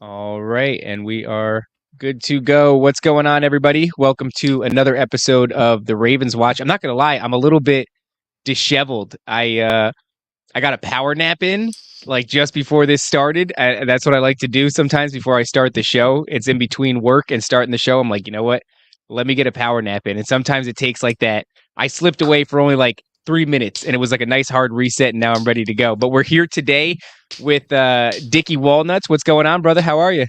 All right, and we are good to go. What's going on, everybody? Welcome to another episode of the Ravens Watch. I'm not gonna lie, I'm a little bit disheveled. I got a power nap in like just before this started. That's what I like to do sometimes before I start the show. It's in between work and starting the show. I'm like, you know what? Let me get a power nap in. And sometimes it takes like that. I slipped away for only like 3 minutes and it was like a nice hard reset and now I'm ready to go. But we're here today with Dickie Walnuts. What's going on, brother? How are you?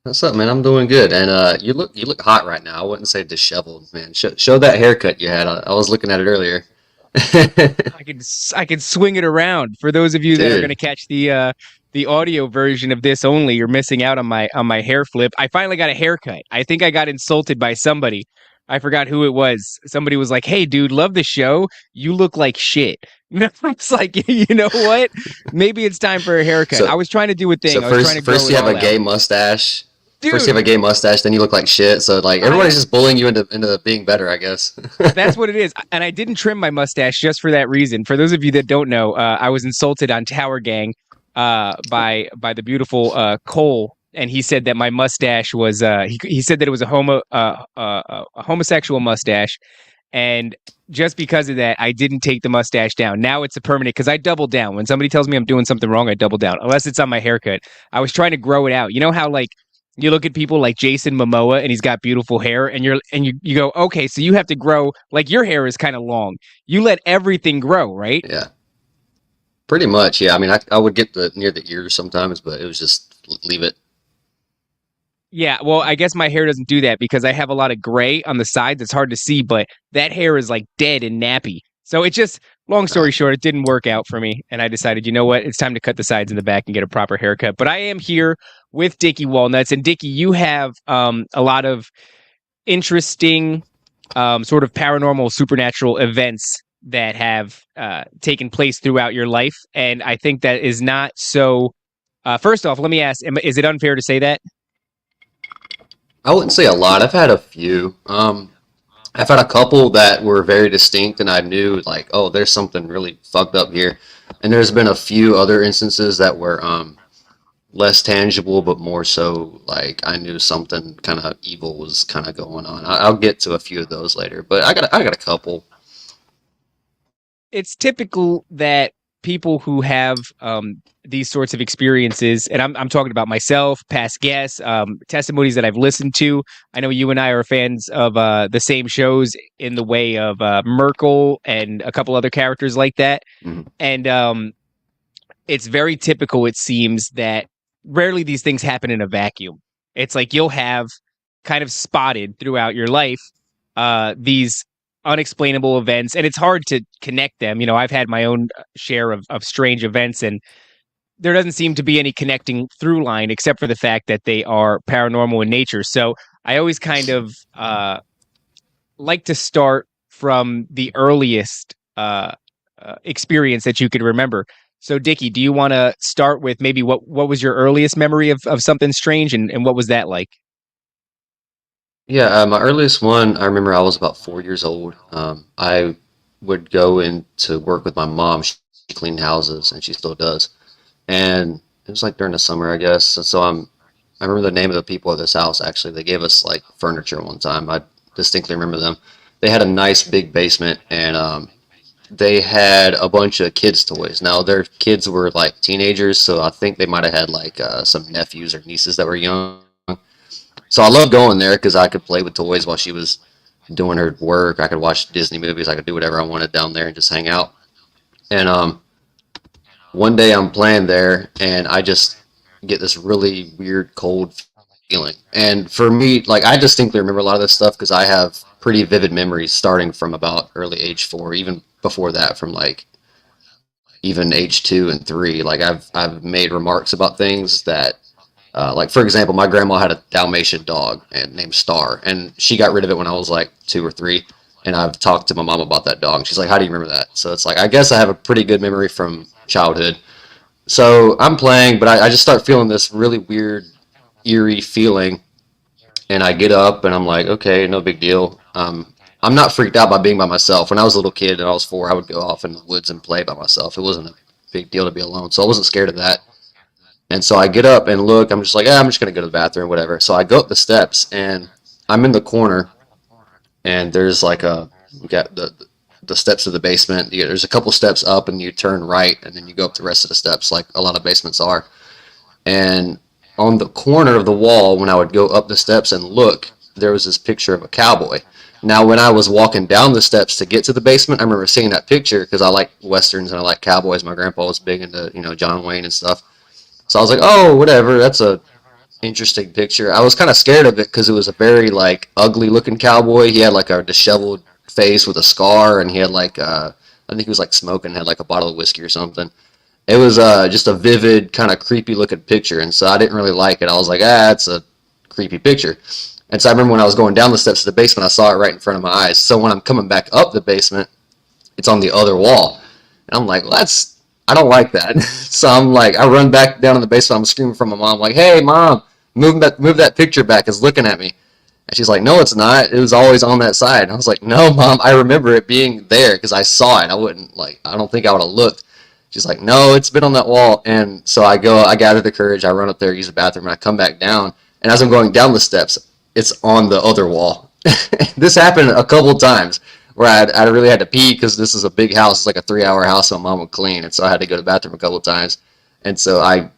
What's up, man? I'm doing good, and you look hot right now. I wouldn't say disheveled, man. Show that haircut you had. I was looking at it earlier, I can swing it around. For those of you that are going to dude. catch the audio version of this only, you're missing out on my hair flip. I finally got a haircut. I think I got insulted by somebody. I forgot who it was. Somebody was like, "Hey, dude, love the show. You look like shit." It's like, you know what? Maybe it's time for a haircut. I So was trying to do a so thing. I was trying to first grow first it you have a all out, gay mustache. First you have dude. a gay mustache, then you look like shit. So like I everybody's just bullying you into being better, I guess. That's what it is. And I didn't trim my mustache just for that reason. For those of you that don't know, I was insulted on Tower Gang by the beautiful Cole, and he said that my mustache was he said that it was a homosexual mustache, and just because of that, I didn't take the mustache down. Now it's a permanent because I double down. When somebody tells me I'm doing something wrong, I double down, unless it's on my haircut. I was trying to grow it out. You know how like you look at people like Jason Momoa and he's got beautiful hair and you go, okay, so you have to grow like your hair is kind of long. You let everything grow, right? Yeah, pretty much. Yeah, I mean, I would get the near the ears sometimes, but it was just leave it. Yeah, well, I guess my hair doesn't do that because I have a lot of gray on the sides. It's hard to see, but that hair is like dead and nappy. So it just, long Uh, story short, it didn't work out for me. And I decided, you know what? It's time to cut the sides and the back and get a proper haircut. But I am here with Dickie Walnuts. And Dickie, you have a lot of interesting sort of paranormal supernatural events that have taken place throughout your life. And I think that is not so. First off, let me ask: is it unfair to say that? I wouldn't say a lot. I've had a few. I've had a couple that were very distinct, and I knew like, oh, there's something really fucked up here. And there's been a few other instances that were less tangible, but more so like I knew something kind of evil was kind of going on. I'll get to a few of those later, but I got a couple. It's typical that people who have these sorts of experiences, and I'm talking about myself, past guests, testimonies that I've listened to. I know you and I are fans of the same shows in the way of Merkel and a couple other characters like that. Mhm. And it's very typical, it seems, that rarely these things happen in a vacuum. It's like you'll have kind of spotted throughout your life these unexplainable events, and it's hard to connect them. You know, I've had my own share of strange events, and there doesn't seem to be any connecting through line except for the fact that they are paranormal in nature. So I always kind of like to start from the earliest experience that you could remember. So, Dickie, do you want to start with maybe what was your earliest memory of something strange, and what was that like? Yeah, my earliest one, I remember I was about 4 years old. I would go in to work with my mom. She cleaned houses, and she still does. And it was like during the summer, I guess. And so I remember the name of the people of this house. Actually, they gave us like furniture one time. I distinctly remember them. They had a nice big basement, and they had a bunch of kids' toys. Now their kids were like teenagers, so I think they might have had like some nephews or nieces that were young. So I loved going there because I could play with toys while she was doing her work. I could watch Disney movies. I could do whatever I wanted down there and just hang out. And one day I'm playing there, and I just get this really weird cold feeling. And for me, like I distinctly remember a lot of this stuff because I have pretty vivid memories starting from about early age 4, even before that, from like even age 2 and 3. Like I've made remarks about things that, like for example, my grandma had a Dalmatian dog and named Star, and she got rid of it when I was like 2 or 3. And I've talked to my mom about that dog. And she's like, "How do you remember that?" So it's like I guess I have a pretty good memory from childhood. So I'm playing, but I just start feeling this really weird, eerie feeling, and I get up and I'm like, okay, no big deal. I'm not freaked out by being by myself. When I was a little kid and I was 4, I would go off in the woods and play by myself. It wasn't a big deal to be alone, so I wasn't scared of that. And so I get up and look. I'm just like, I'm just gonna go to the bathroom, whatever. So I go up the steps and I'm in the corner, and there's like a you got the steps of the basement. There's a couple steps up, and you turn right, and then you go up the rest of the steps, like a lot of basements are. And on the corner of the wall, when I would go up the steps and look, there was this picture of a cowboy. Now, when I was walking down the steps to get to the basement, I remember seeing that picture because I like westerns and I like cowboys. My grandpa was big into John Wayne and stuff. So I was like, oh, whatever. That's a interesting picture. I was kind of scared of it because it was a very like ugly looking cowboy. He had like a disheveled face with a scar, and he had like I think he was like smoking, had like a bottle of whiskey or something. It was just a vivid, kind of creepy looking picture, and so I didn't really like it. I was like, it's a creepy picture. And so I remember when I was going down the steps to the basement, I saw it right in front of my eyes. So when I'm coming back up the basement, it's on the other wall. And I'm like, well, I don't like that. So I'm like, I run back down in the basement. I'm screaming from my mom, like, hey, mom, move that picture back. It's looking at me. And she's like, no, it's not. It was always on that side. And I was like, no, mom, I remember it being there because I saw it. I don't think I would have looked. She's like, no, it's been on that wall. And so I gather the courage, I run up there, use the bathroom, and I come back down. And as I'm going down the steps, it's on the other wall. This happened a couple times where I really had to pee because this is a big house. It's like a 3-hour house, so mom would clean. And so I had to go to the bathroom a couple times. And so I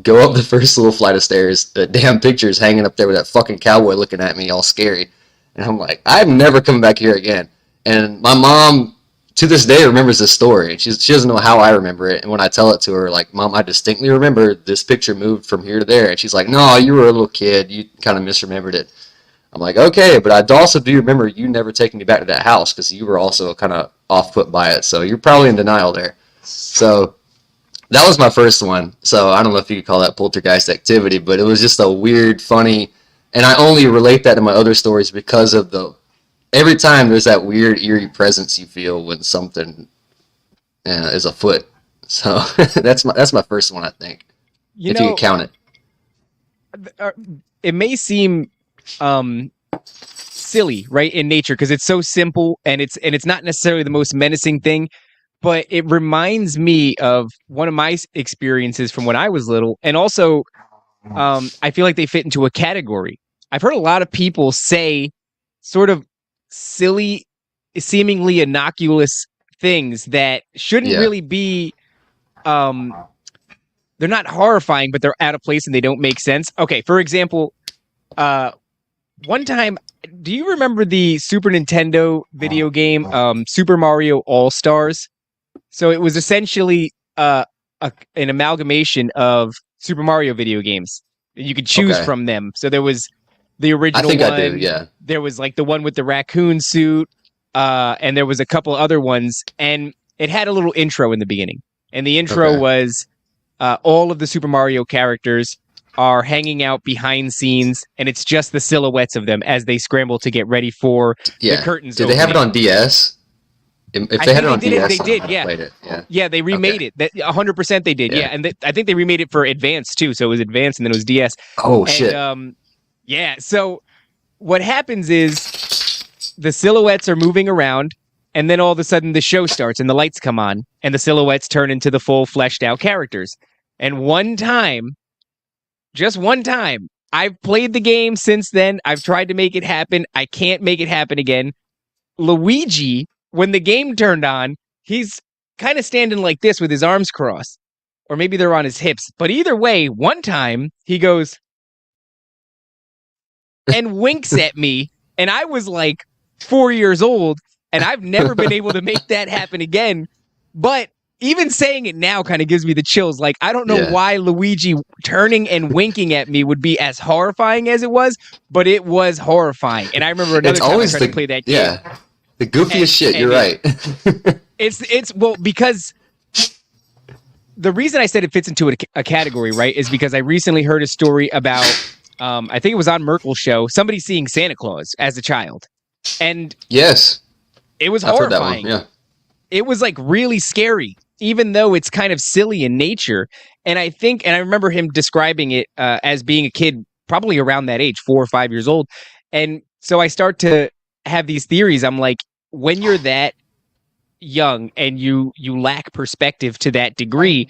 go up the first little flight of stairs. The damn picture's hanging up there with that fucking cowboy looking at me all scary. And I'm like, I'm never coming back here again. And my mom, to this day, remembers this story. She doesn't know how I remember it. And when I tell it to her, like, Mom, I distinctly remember this picture moved from here to there. And she's like, no, you were a little kid. You kind of misremembered it. I'm like, okay, but I also do remember you never taking me back to that house because you were also kind of off put by it. So you're probably in denial there. So that was my first one. So I don't know if you could call that poltergeist activity, but it was just a weird, funny, and I only relate that to my other stories because of the every time there's that weird, eerie presence you feel when something is afoot. So that's my first one, I think, You if you know, could count it. uh, it may seem um silly, right, in nature because it's so simple and it's not necessarily the most menacing thing, but it reminds me of one of my experiences from when I was little, and also I feel like they fit into a category. I've heard a lot of people say sort of silly, seemingly innocuous things that shouldn't Yeah. really be. Um, they're not horrifying, but they're out of place and they don't make sense. Okay, for example, uh, one time, do you remember the Super Nintendo video game, Super Mario All Stars? So it was essentially an amalgamation of Super Mario video games. You could choose Okay. from them. So there was the I original think I do. one. Yeah. There was like the one with the raccoon suit, and there was a couple other ones. And it had a little intro in the beginning. And the intro Okay. was all of the Super Mario characters are hanging out behind scenes, and it's just the silhouettes of them as they scramble to get ready for the Yeah. curtains Did they have it opening. on DS? If I they had think it they on did it. They DS, did, I yeah. played it. Yeah. Yeah, they Okay. remade it. That 100% they did. Yeah, Yeah. and I think they remade it for Advance too. So it was Advance and then it was DS. Oh And shit. yeah. So what happens is the silhouettes are moving around, and then all of a sudden the show starts and the lights come on, and the silhouettes turn into the full fleshed out characters. And one time, just one time, I've played the game since then. I've tried to make it happen. I can't make it happen again. Luigi, when the game turned on, he's kind of standing like this with his arms crossed, or maybe they're on his hips. But either way, one time he goes and winks at me, and I was like 4 years old, and I've never been able to make that happen again. But even saying it now kind of gives me the chills. Like, I don't know Yeah. why Luigi turning and winking at me would be as horrifying as it was, but it was horrifying. And I remember another It's time I always tried to play that game. yeah, the goofiest And, shit. You're and right. it's well, because the reason I said it fits into a category, right, is because I recently heard a story about I think it was on Merkel's show, somebody seeing Santa Claus as a child, and Yes, it was I've heard that one. horrifying. Yeah. It was like really scary, even though it's kind of silly in nature. And I remember him describing it as being a kid, probably around that age, 4 or 5 years old. And so I start to have these theories. I'm like, when you're that young and you lack perspective to that degree,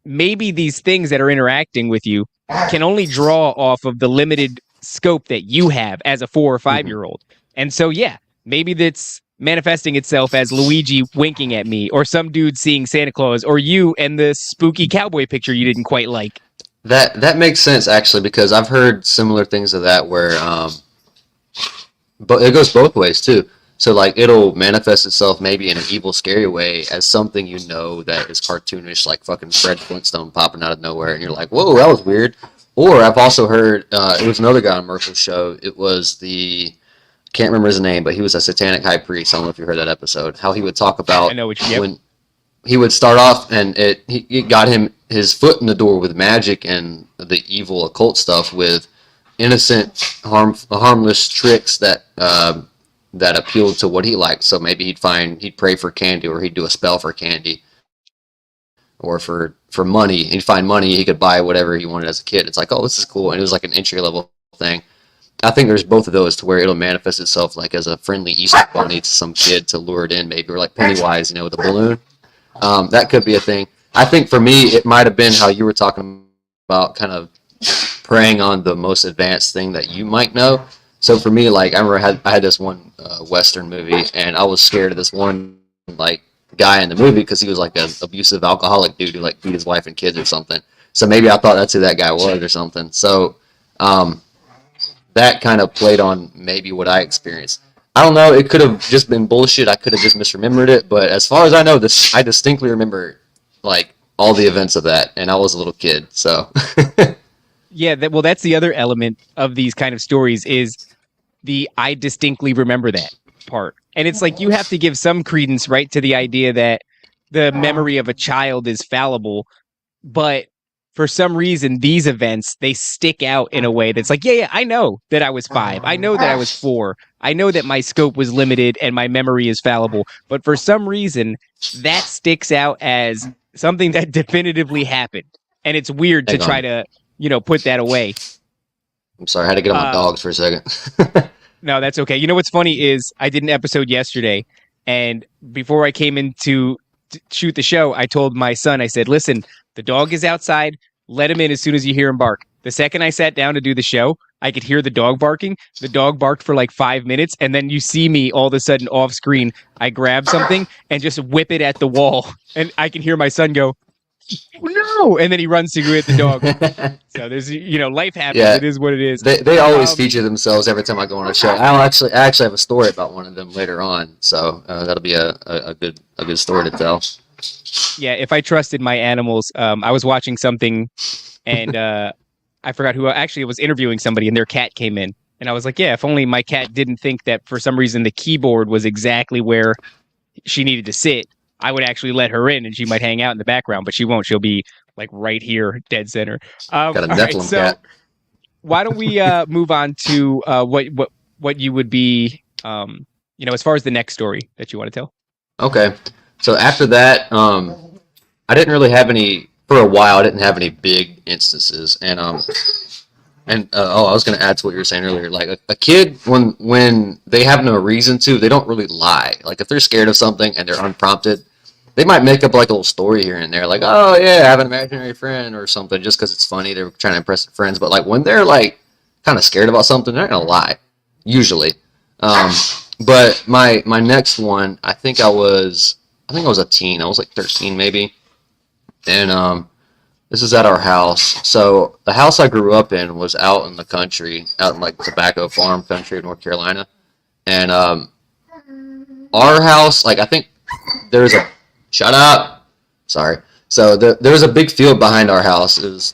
maybe these things that are interacting with you can only draw off of the limited scope that you have as a 4 or 5 year old. And so, yeah, maybe that's manifesting itself as Luigi winking at me, or some dude seeing Santa Claus, or you and the spooky cowboy picture you didn't quite like. That makes sense actually because I've heard similar things of that where but it goes both ways too. So like it'll manifest itself maybe in an evil, scary way as something you know that is cartoonish, like fucking Fred Flintstone popping out of nowhere, and you're like, "Whoa, that was weird." Or I've also heard it was another guy on Merkel's show. It was the can't remember his name, but he was a satanic high priest. I don't know if you heard that episode. How he would talk I about know what you. Yep. when he would start off, and it got him his foot in the door with magic and the evil occult stuff with innocent, harmless tricks that that appealed to what he liked. So maybe he'd pray for candy, or he'd do a spell for candy, or for money. He'd find money, he could buy whatever he wanted as a kid. It's like, oh, this is cool, and it was like an entry level thing. I think there's both of those to where it'll manifest itself like as a friendly Easter bunny to some kid to lure it in, maybe, or like Pennywise, with a balloon. That could be a thing. I think for me, it might have been how you were talking about, kind of preying on the most advanced thing that you might know. So for me, like I remember I had this one Western movie, and I was scared of this one like guy in the movie because he was like an abusive alcoholic dude who like beat his wife and kids or something. So maybe I thought that's who that guy was or something. So that kind of played on maybe what I experienced. I don't know. It could have just been bullshit. I could have just misremembered it. But as far as I know, I distinctly remember like all the events of that, and I was a little kid. So Yeah, well, that's the other element of these kind of stories is the I distinctly remember that part. And it's like you have to give some credence, right, to the idea that the memory of a child is fallible, but for some reason these events they stick out in a way that's like, yeah, I know that I was 5. I know that I was 4. I know that my scope was limited and my memory is fallible, but for some reason that sticks out as something that definitively happened. And it's weird to hang try on. to, put that away. I'm sorry. I had to get on my Uh, dogs for a second. No, that's okay. You know what's funny is I did an episode yesterday, and before I came in to shoot the show, I told my son, I said, listen, the dog is outside. Let him in as soon as you hear him bark. The second I sat down to do the show, I could hear the dog barking. The dog barked for like 5 minutes, and then you see me all of a sudden off screen. I grab something and just whip it at the wall, and I can hear my son go, no, and then he runs to go hit the dog. So there's, life happens. Yeah. It is what it is. They always feature themselves every time I go on a show. I actually have a story about one of them later on, so that'll be a good story to tell. Yeah, if I trusted my animals, I was watching something, and I forgot who. Actually, I was interviewing somebody, and their cat came in, and I was like, yeah, if only my cat didn't think that for some reason the keyboard was exactly where she needed to sit, I would actually let her in, and she might hang out in the background, but she won't. She'll be like right here, dead center. Got a All right, Nephilim so cat. why don't we move on to what you would be, as far as the next story that you want to tell? Okay. So after that, I didn't really have any for a while. I didn't have any big instances, and I was going to add to what you were saying earlier. Like a kid, when they have no reason to, they don't really lie. Like if they're scared of something and they're unprompted, they might make up like a little story here and there, like, oh yeah, I have an imaginary friend or something, just because it's funny. They're trying to impress their friends. But like when they're like kind of scared about something, they're not gonna lie, usually. But my next one, I think I was a teen. I was like 13 maybe, and this is at our house. So the house I grew up in was out in the country, out in like tobacco farm country of North Carolina. And our house, like I think there's a shut up. Sorry. So there was a big field behind our house. It was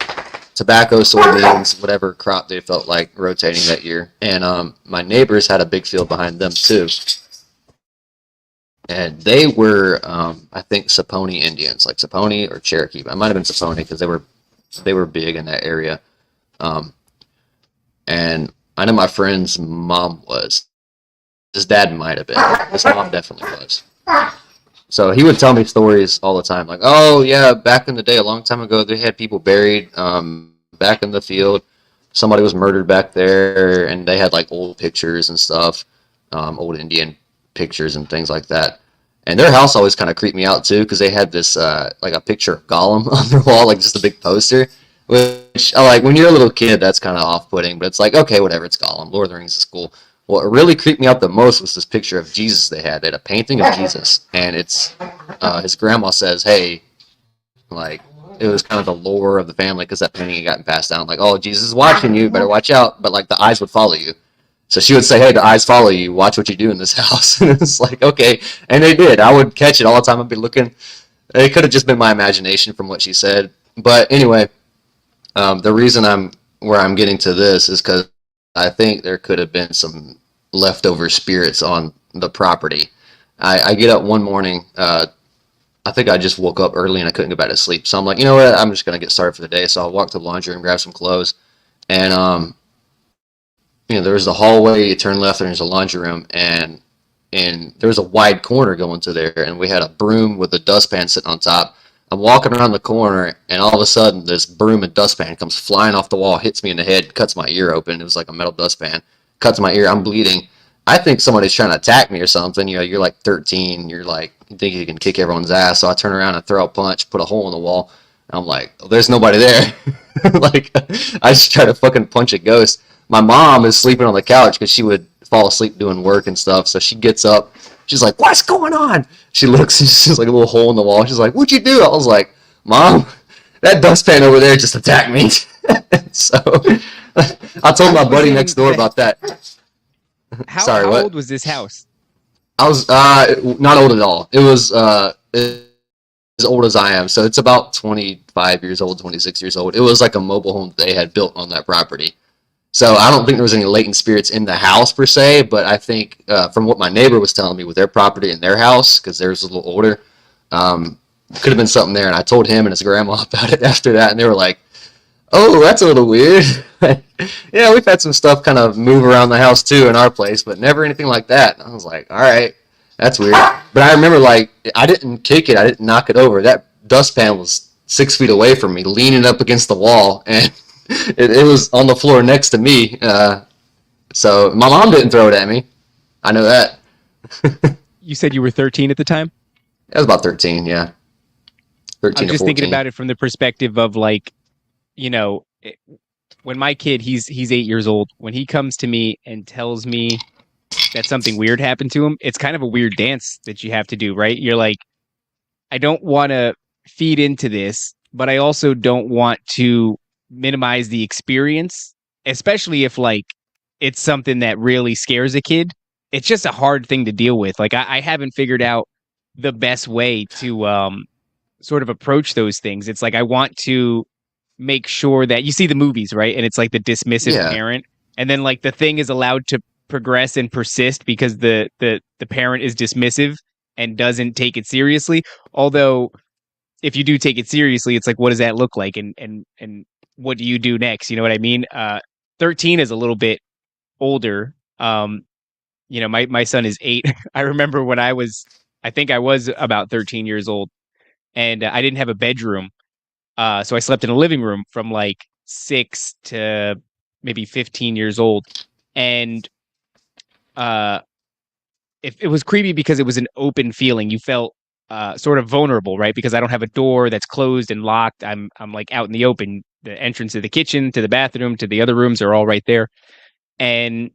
tobacco, soybeans, whatever crop they felt like rotating that year. And my neighbors had a big field behind them too. And they were, I think, Saponi Indians, like Saponi or Cherokee. But it might have been Saponi because they were big in that area. And I know my friend's mom was. His dad might have been. His mom definitely was. So he would tell me stories all the time, like, oh yeah, back in the day, a long time ago, they had people buried back in the field. Somebody was murdered back there, and they had like old pictures and stuff, old Indian pictures and things like that. And their house always kind of creeped me out too because they had this like a picture of Gollum on their wall, like just a big poster. Which I like when you're a little kid, that's kind of off-putting, but it's like okay, whatever, it's Gollum. Lord of the Rings is cool. What really creeped me out the most was this picture of Jesus they had. They had a painting of Jesus, and it's his grandma says, "Hey, like it was kind of the lore of the family because that painting had gotten passed down. Like, oh, Jesus is watching you, better watch out." But like the eyes would follow you. So she would say, "Hey, the eyes follow you. Watch what you do in this house." And it's like, okay, and they did. I would catch it all the time. I'd be looking. It could have just been my imagination from what she said. But anyway, the reason I'm getting to this is because I think there could have been some leftover spirits on the property. I get up one morning. I think I just woke up early and I couldn't go back to sleep. So I'm like, you know what? I'm just gonna get started for the day. So I walk to the laundry room, grab some clothes, and there's the hallway. You turn left, and there's a laundry room, and there was a wide corner going to there, and we had a broom with a dustpan sitting on top. I'm walking around the corner, and all of a sudden, this broom and dustpan comes flying off the wall, hits me in the head, cuts my ear open. It was like a metal dustpan, cuts my ear. I'm bleeding. I think somebody's trying to attack me or something. You're like 13. You're like, you think you can kick everyone's ass. So I turn around and throw a punch, put a hole in the wall. And I'm like, oh, there's nobody there. Like, I just try to fucking punch a ghost. My mom is sleeping on the couch because she would fall asleep doing work and stuff. So she gets up. She's like, what's going on? She looks and she's like a little hole in the wall. She's like, what'd you do? I was like, Mom, that dustpan over there just attacked me. So I told my buddy next door about that. Sorry, How what? old was this house? I was not old at all. It was as old as I am, so it's about 25 years old, 26 years old. It was like a mobile home they had built on that property. So I don't think there was any latent spirits in the house per se, but I think from what my neighbor was telling me with their property and their house, because theirs was a little older, could have been something there. And I told him and his grandma about it after that, and they were like, "Oh, that's a little weird." Yeah, we've had some stuff kind of move around the house too in our place, but never anything like that. I was like, all right, that's weird. But I remember, like, I didn't kick it, I didn't knock it over. That dustpan was 6 feet away from me, leaning up against the wall, and it was on the floor next to me. So my mom didn't throw it at me. I know that. You said you were 13 at the time? I was about 13, yeah. I'm 13 or just thinking 14. about it from the perspective of like, you know, when my kid, he's 8 years old, when he comes to me and tells me that something weird happened to him, it's kind of a weird dance that you have to do, right? You're like, I don't want to feed into this, but I also don't want to minimize the experience, especially if like it's something that really scares a kid. It's just a hard thing to deal with. Like I haven't figured out the best way to sort of approach those things. It's like I want to make sure that you see the movies, right? And it's like the dismissive Yeah. parent, and then like the thing is allowed to progress and persist because the parent is dismissive and doesn't take it seriously. Although if you do take it seriously, it's like what does that look like, and what do you do next? You know what I mean? 13 is a little bit older. My son is 8. I remember when I think I was about 13 years old, and I didn't have a bedroom. So I slept in a living room from like 6 to maybe 15 years old. And uh, it was creepy because it was an open feeling. You felt sort of vulnerable, right? Because I don't have a door that's closed and locked. I'm like out in the open. The entrance to the kitchen, to the bathroom, to the other rooms are all right there. And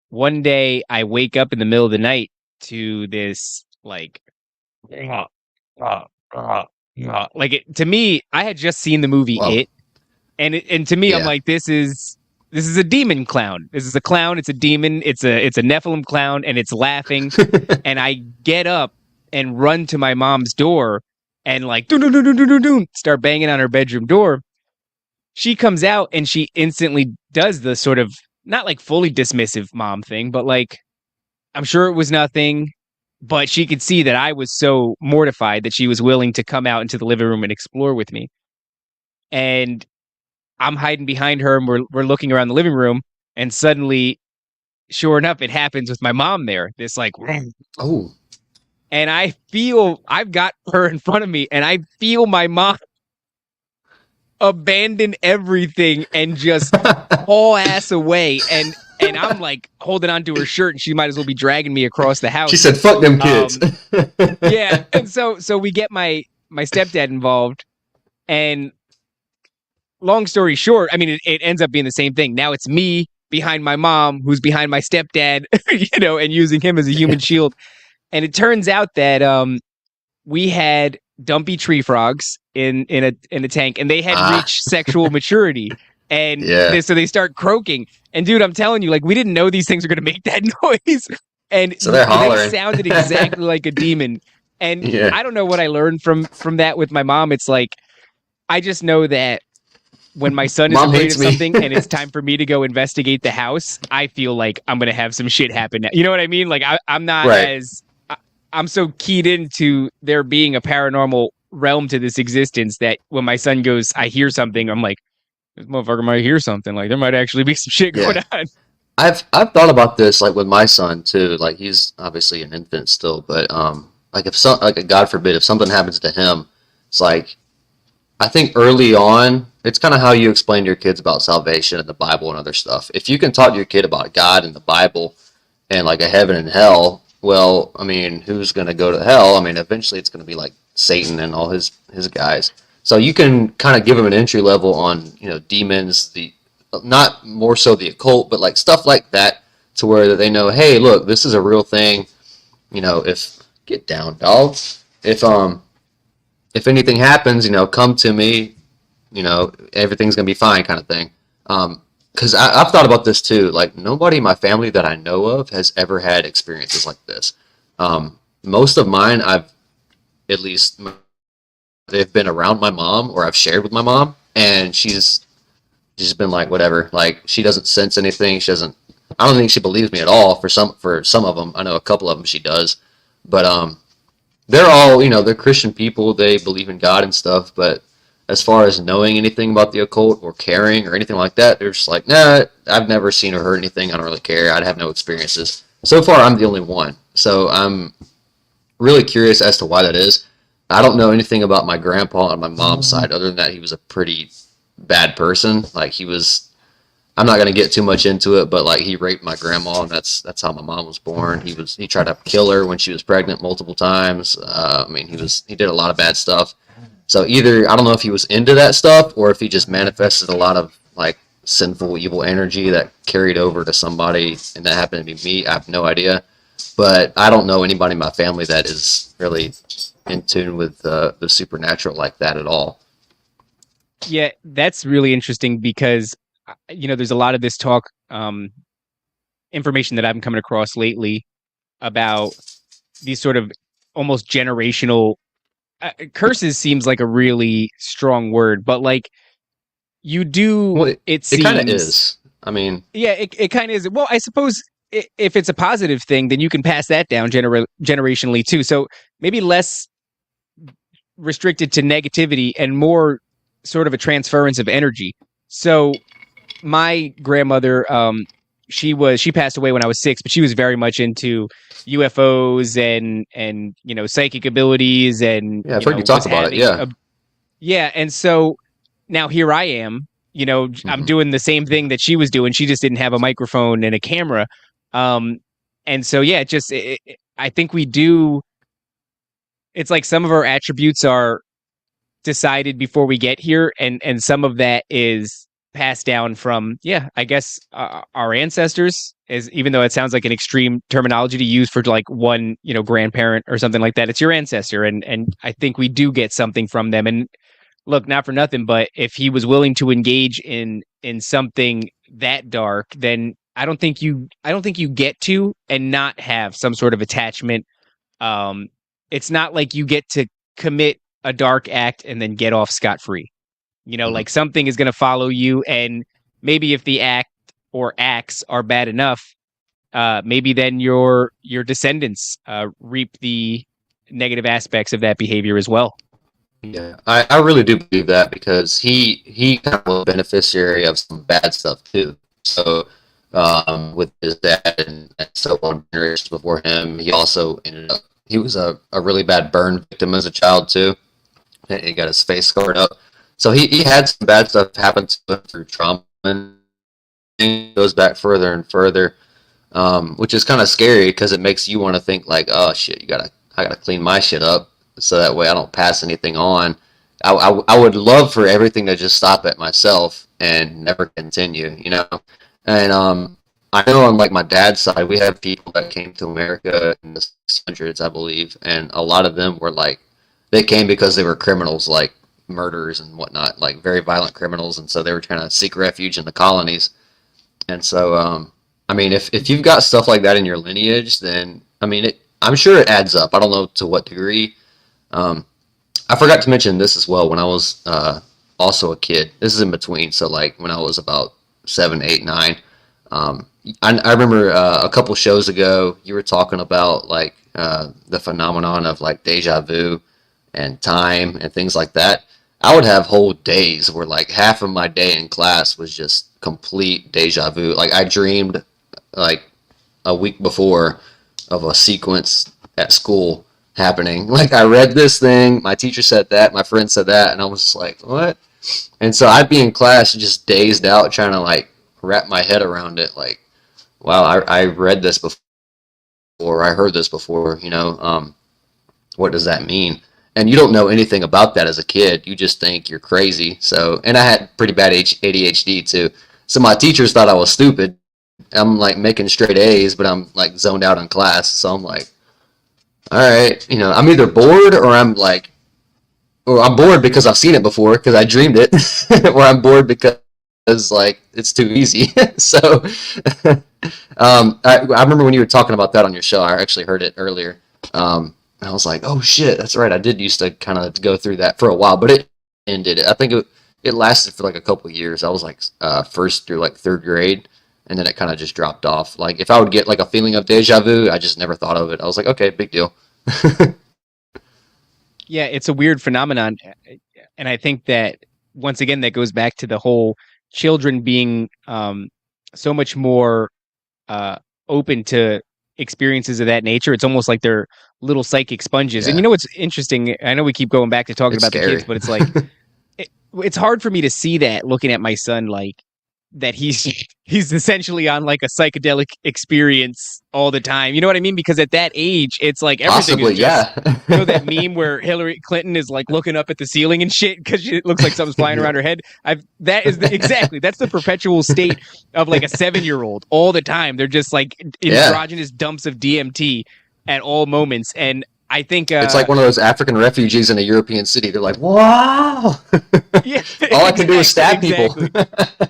one day I wake up in the middle of the night to this like like to me, I had just seen the movie Whoa. It, and to me, I'm Yeah. like, this is a demon clown. This is a clown. It's a demon. It's a Nephilim clown, and it's laughing. And I get up and run to my mom's door, and like doo doo doo doo doo doo start banging on her bedroom door. She comes out and she instantly does the sort of not like fully dismissive mom thing, but like I'm sure it was nothing. But she could see that I was so mortified that she was willing to come out into the living room and explore with me. And I'm hiding behind her, and we're looking around the living room, and suddenly, sure enough, it happens with my mom there. This like, Oh. and I feel I've got her in front of me, and I feel my mom abandon everything and just haul ass away. And and I'm like holding onto her shirt, and she might as well be dragging me across the She house. said, "Fuck them kids." Um, yeah, and so we get my stepdad involved, and long story short, I mean, it ends up being the same thing. Now it's me behind my mom, who's behind my stepdad, and using him as a human shield. And it turns out that we had dumpy tree frogs in a tank, and they had Ah, reached sexual maturity. And yeah. so they start croaking. And dude, I'm telling you, like, we didn't know these things were going to make that noise. And So they're they hollering. sounded exactly like a demon. And Yeah. I don't know what I learned from that with my mom. It's like I just know that when my son is Mom afraid hates of me. something and it's time for me to go investigate the house, I feel like I'm gonna have some shit happen. You know what I mean? Like I'm not Right. as I'm so keyed into there being a paranormal realm to this existence that when my son goes, I hear something, I'm like, this motherfucker might hear something. Like there might actually be some shit going Yeah. on. I've thought about this like with my son too. Like he's obviously an infant still, but like if some like God forbid if something happens to him, it's like I think early on it's kind of how you explain to your kids about salvation and the Bible and other stuff. If you can talk to your kid about God and the Bible and like a heaven and hell, well, I mean, who's going to go to hell? I mean, eventually it's going to be like Satan and all his guys. So you can kind of give them an entry level on demons, the not more so the occult, but like stuff like that, to where they know, hey, look, this is a real thing. If get down, dog. If anything happens, come to me. Everything's gonna be fine, kind of thing. Because I've thought about this too. Like nobody in my family that I know of has ever had experiences like this. Most of mine, I've at least they've been around my mom or I've shared with my mom, and she's been like whatever. Like she doesn't sense anything. She doesn't. I don't think she believes me at all. For some of them, I know a couple of them she does, but they're all they're Christian people. They believe in God and stuff, but as far as knowing anything about the occult or caring or anything like that, they're just like, nah, I've never seen or heard anything. I don't really care. I'd have no experiences. So far, I'm the only one. So I'm really curious as to why that is. I don't know anything about my grandpa on my mom's side, other than that he was a pretty bad person. Like he was. I'm not gonna get too much into it, but like he raped my grandma, and that's how my mom was born. He tried to kill her when she was pregnant multiple times. I mean, he did a lot of bad stuff. So either I don't know if he was into that stuff or if he just manifested a lot of like sinful, evil energy that carried over to somebody, and that happened to be me. I have no idea, but I don't know anybody in my family that is really in tune with the supernatural like that at all. Yeah, that's really interesting because there's a lot of this talk, information that I've been coming across lately about these sort of almost generational curses seems like a really strong word, but like you do, Well, it it kind of seems, is. I mean, yeah, it kind of is. Well, I suppose if it's a positive thing, then you can pass that down generationally too. So maybe less restricted to negativity and more sort of a transference of energy. So my grandmother, she passed away when I was 6, but she was very much into UFOs and psychic abilities and yeah, I've heard you was talk about it. having Yeah. a yeah. And so now here I am, I'm Hmm. doing the same thing that she was doing. She just didn't have a microphone and a camera. Um, and so yeah, I think we do. It's like some of our attributes are decided before we get here, and some of that is passed down from I guess our ancestors. Is even though it sounds like an extreme terminology to use for like one grandparent or something like that, it's your ancestor, and I think we do get something from them. And look, not for nothing, but if he was willing to engage in something that dark, then I don't think you get to and not have some sort of attachment. um it's not like you get to commit a dark act and then get off scot free. Hmm. Like something is going to follow you, and maybe if the act or acts are bad enough, maybe then your descendants reap the negative aspects of that behavior as well. Yeah, I really do believe that because he kind of was a beneficiary of some bad stuff too. So with his dad and so on generations before him, he also ended up he was a really bad burn victim as a child too. And he got his face scarred up. So he had some bad stuff happen to him through trauma and goes back further and further, which is kind of scary because it makes you want to think like, oh shit, I gotta clean my shit up so that way I don't pass anything on. I would love for everything to just stop at myself and never continue, you know. And I know on like my dad's side, we have people that came to America in the 600s, I believe, and a lot of them were like they came because they were criminals, like murderers and whatnot, like very violent criminals, and so they were trying to seek refuge in the colonies. And so, I mean, if you've got stuff like that in your lineage, then I mean, I'm sure it adds up. I don't know to what degree. Um, I forgot to mention this as well. When I was also a kid, this is in between. So like when I was about 7, 8, 9, um, I remember a couple shows ago you were talking about like the phenomenon of like deja vu and time and things like that. I would have whole days where like half of my day in class was just complete deja vu. Like I dreamed like a week before of a sequence at school happening. Like I read this thing, my teacher said that, my friend said that, and I was just like, what? And so I'd be in class just dazed out trying to like wrap my head around it. Like, wow, I read this before, I heard this before, you know, what does that mean? And you don't know anything about that as a kid. You just think you're crazy. So, and I had pretty bad ADHD too. So my teachers thought I was stupid. I'm like making straight A's, but I'm like zoned out in class. So I'm like, all right, you know, I'm either bored or I'm bored because I've seen it before because I dreamed it, or I'm bored because like it's too easy. So, I remember when you were talking about that on your show. I actually heard it earlier. And I was like, oh shit, that's right. I did used to kind of go through that for a while, but it ended. I think it lasted for like a couple of years. I was like first through like third grade, and then it kind of just dropped off. Like if I would get like a feeling of deja vu, I just never thought of it. I was like, okay, big deal. Yeah, it's a weird phenomenon, and I think that once again that goes back to the whole children being so much more uh, open to experiences of that nature. It's almost like they're little psychic sponges. And you Yeah, know what's interesting? I know we keep going back to talking it's about the kids, scary. but it's like it's hard for me to see that looking at my son, like that he's essentially on like a psychedelic experience all the time. You know what I mean? Because at that age, it's like everything is Possibly, just, yeah. you know, that meme where Hillary Clinton is like looking up at the ceiling and shit because it looks like something's flying Yeah. around her head. That is exactly that's the perpetual state of like a 7-year old all the time. They're just like Yeah. androgynous dumps of DMT at all moments, and I think It's like one of those African refugees in a European city. They're like, wow. yeah, All I can do is stab people. exactly.